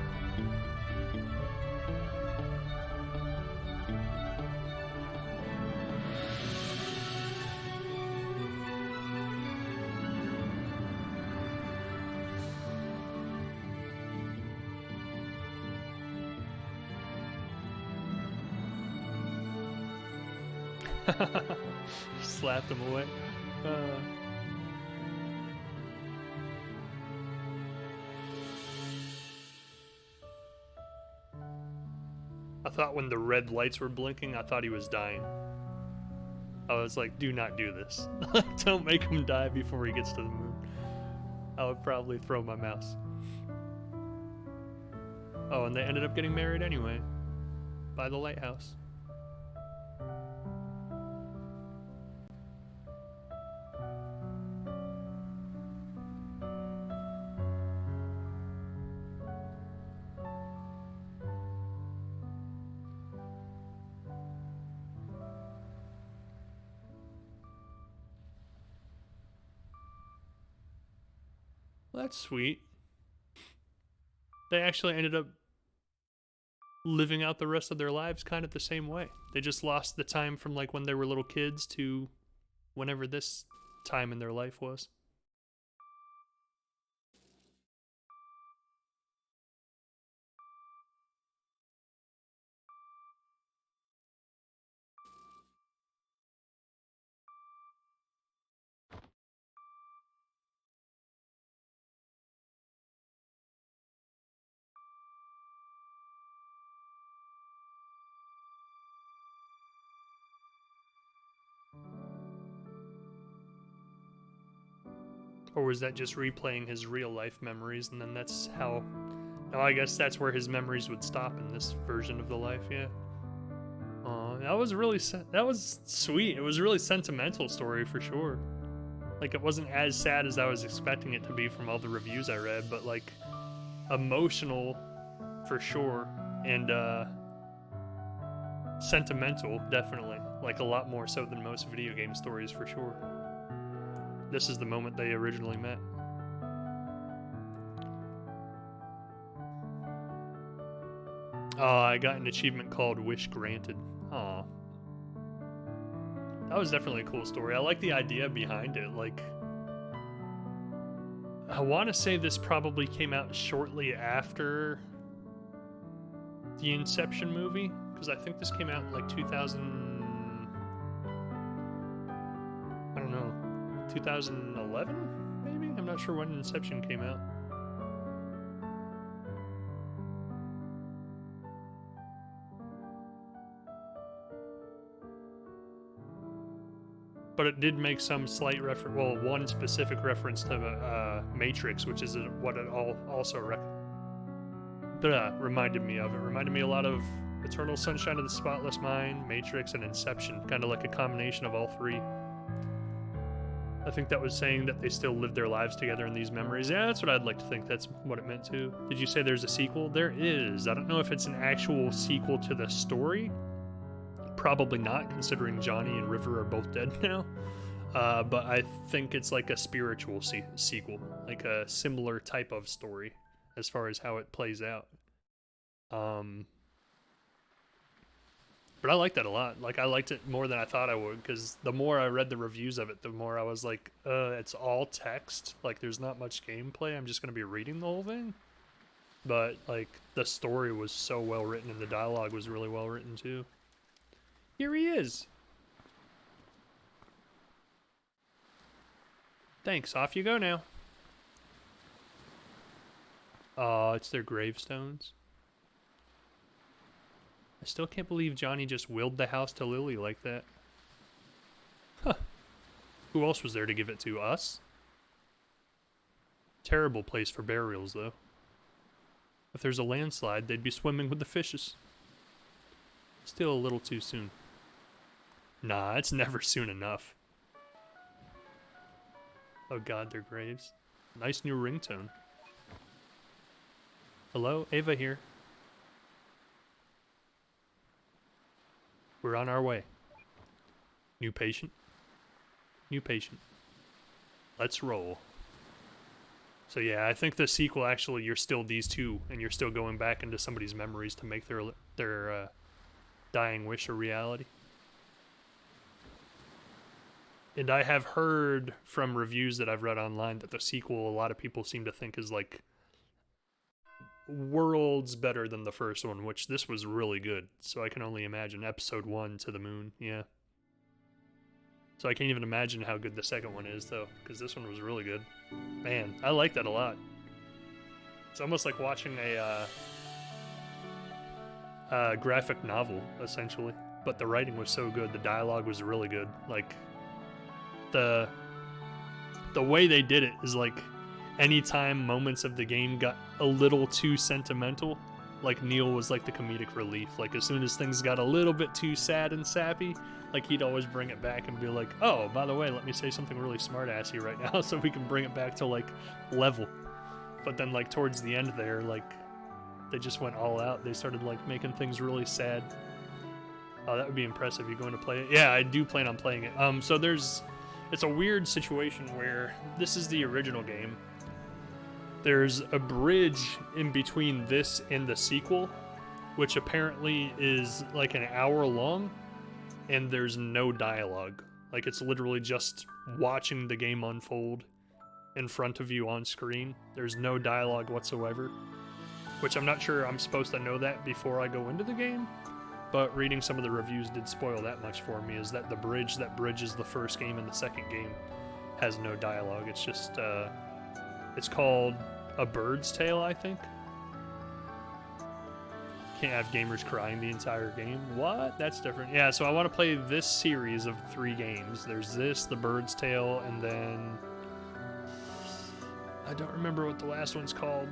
Slapped him away. I thought when the red lights were blinking, I thought he was dying. I was like, do not do this. Don't make him die before he gets to the moon. I would probably throw my mouse. Oh, and they ended up getting married anyway. By the lighthouse. Well, that's sweet. They actually ended up living out the rest of their lives kind of the same way. They just lost the time from like when they were little kids to whenever this time in their life was. Or was that just replaying his real life memories and then that's how... No, I guess that's where his memories would stop in this version of the life, yeah. That was really... that was sweet. It was a really sentimental story for sure. Like, it wasn't as sad as I was expecting it to be from all the reviews I read, but like, emotional for sure. And sentimental, definitely. Like, a lot more so than most video game stories for sure. This is the moment they originally met. I got an achievement called Wish Granted. Aw. That was definitely a cool story. I like the idea behind it. Like, I want to say this probably came out shortly after the Inception movie, because I think this came out in like 2011, maybe? I'm not sure when Inception came out. But it did make some slight reference, well, one specific reference to Matrix, which is what it also reminded me of. It reminded me a lot of Eternal Sunshine of the Spotless Mind, Matrix, and Inception, kind of like a combination of all three. I think that was saying that they still lived their lives together in these memories. Yeah, that's what I'd like to think that's what it meant too. Did you say there's a sequel? There is. I don't know if it's an actual sequel to the story. Probably not, considering Johnny and River are both dead now. But I think it's like a spiritual sequel, like a similar type of story as far as how it plays out. But I liked that a lot. Like, I liked it more than I thought I would, because the more I read the reviews of it, the more I was like, it's all text. Like, there's not much gameplay. I'm just going to be reading the whole thing. But, like, the story was so well written, and the dialogue was really well written, too. Here he is. Thanks. Off you go now. It's their gravestones. I still can't believe Johnny just willed the house to Lily like that. Huh. Who else was there to give it to? Us? Terrible place for burials, though. If there's a landslide, they'd be swimming with the fishes. Still a little too soon. Nah, it's never soon enough. Oh god, their graves. Nice new ringtone. Hello, Ava here. We're on our way. New patient. New patient. Let's roll. So yeah, I think the sequel actually, you're still these two, and you're still going back into somebody's memories to make their dying wish a reality. And I have heard from reviews that I've read online that the sequel, a lot of people seem to think is like worlds better than the first one, which this was really good. So I can only imagine episode 1 to the moon. Yeah. So I can't even imagine how good the second one is, though, because this one was really good. Man, I like that a lot. It's almost like watching a graphic novel, essentially. But the writing was so good. The dialogue was really good. Like, the way they did it is like anytime moments of the game got a little too sentimental, like Neil was like the comedic relief. Like as soon as things got a little bit too sad and sappy, like he'd always bring it back and be like, oh, by the way, let me say something really smart-assy right now so we can bring it back to like level. But then like towards the end there, like they just went all out. They started like making things really sad. Oh, that would be impressive. You going to play it? Yeah, I do plan on playing it. So it's a weird situation where this is the original game. There's a bridge in between this and the sequel, which apparently is like an hour long, and there's no dialogue. Like it's literally just watching the game unfold in front of you on screen. There's no dialogue whatsoever, which I'm not sure I'm supposed to know that before I go into the game. But reading some of the reviews did spoil that much for me, is that the bridge that bridges the first game and the second game has no dialogue. It's just, it's called A Bird's Tale, I think. Can't have gamers crying the entire game. What? That's different. Yeah, so I want to play this series of 3 games. There's this, The Bird's Tale, and then I don't remember what the last one's called.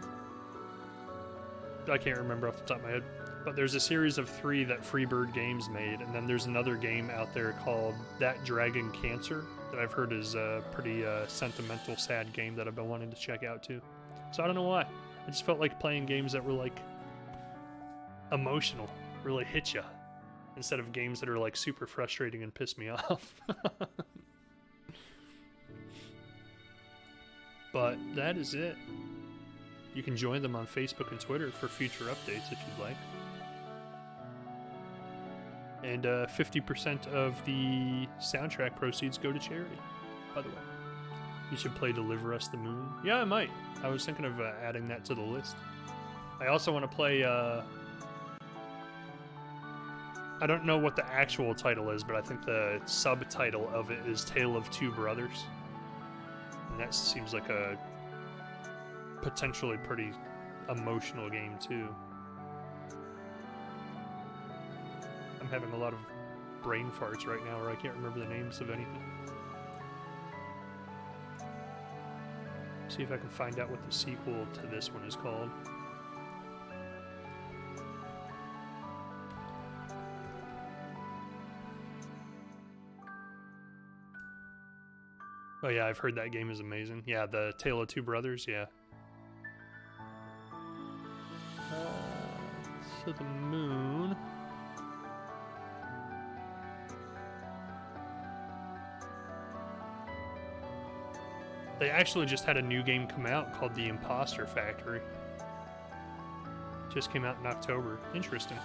I can't remember off the top of my head. But there's a series of 3 that Freebird Games made, and then there's another game out there called That Dragon Cancer that I've heard is a pretty sentimental, sad game that I've been wanting to check out too. So I don't know why. I just felt like playing games that were like emotional, really hit ya, instead of games that are like super frustrating and piss me off. But that is it. You can join them on Facebook and Twitter for future updates if you'd like. And 50% of the soundtrack proceeds go to charity, by the way. You should play Deliver Us the Moon. Yeah, I might. I was thinking of adding that to the list. I also want to play... I don't know what the actual title is, but I think the subtitle of it is Tale of Two Brothers. And that seems like a potentially pretty emotional game, too. I'm having a lot of brain farts right now where I can't remember the names of anything. See if I can find out what the sequel to this one is called. Oh yeah, I've heard that game is amazing. Yeah, the Tale of Two Brothers, yeah. To the moon. They actually just had a new game come out called The Imposter Factory. Just came out in October. Interesting.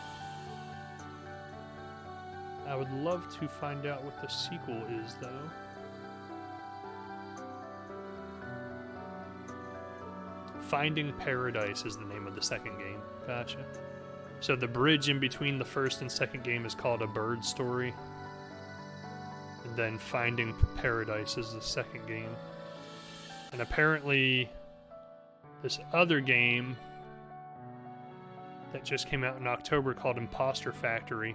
I would love to find out what the sequel is, though. Finding Paradise is the name of the second game. Gotcha. So the bridge in between the first and second game is called A Bird Story. And then Finding Paradise is the second game. And apparently, this other game that just came out in October called Imposter Factory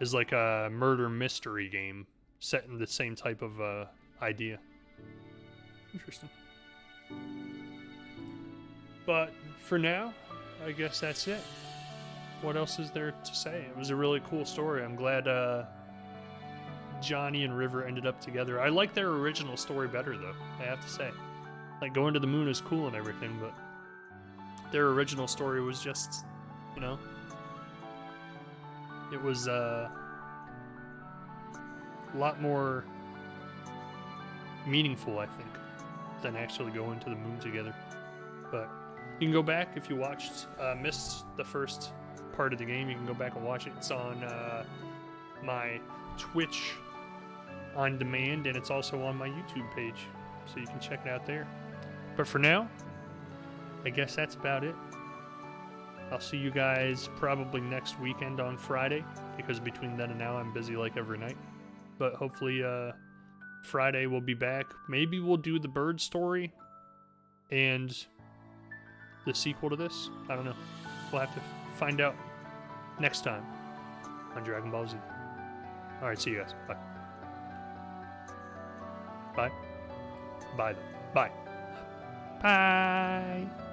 is like a murder mystery game set in the same type of idea. Interesting. But for now, I guess that's it. What else is there to say? It was a really cool story. I'm glad Johnny and River ended up together. I like their original story better, though, I have to say. Like, going to the moon is cool and everything, but their original story was just, you know, it was a lot more meaningful, I think, than actually going to the moon together. But you can go back if you missed the first part of the game. You can go back and watch it. It's on my Twitch on demand, and it's also on my YouTube page, so you can check it out there. But for now, I guess that's about it. I'll see you guys probably next weekend on Friday, because between then and now I'm busy like every night. But hopefully Friday we'll be back. Maybe we'll do the bird story and the sequel to this. I don't know. We'll have to find out next time on Dragon Ball Z. Alright, see you guys. Bye. Bye. Bye then. Bye. Bye.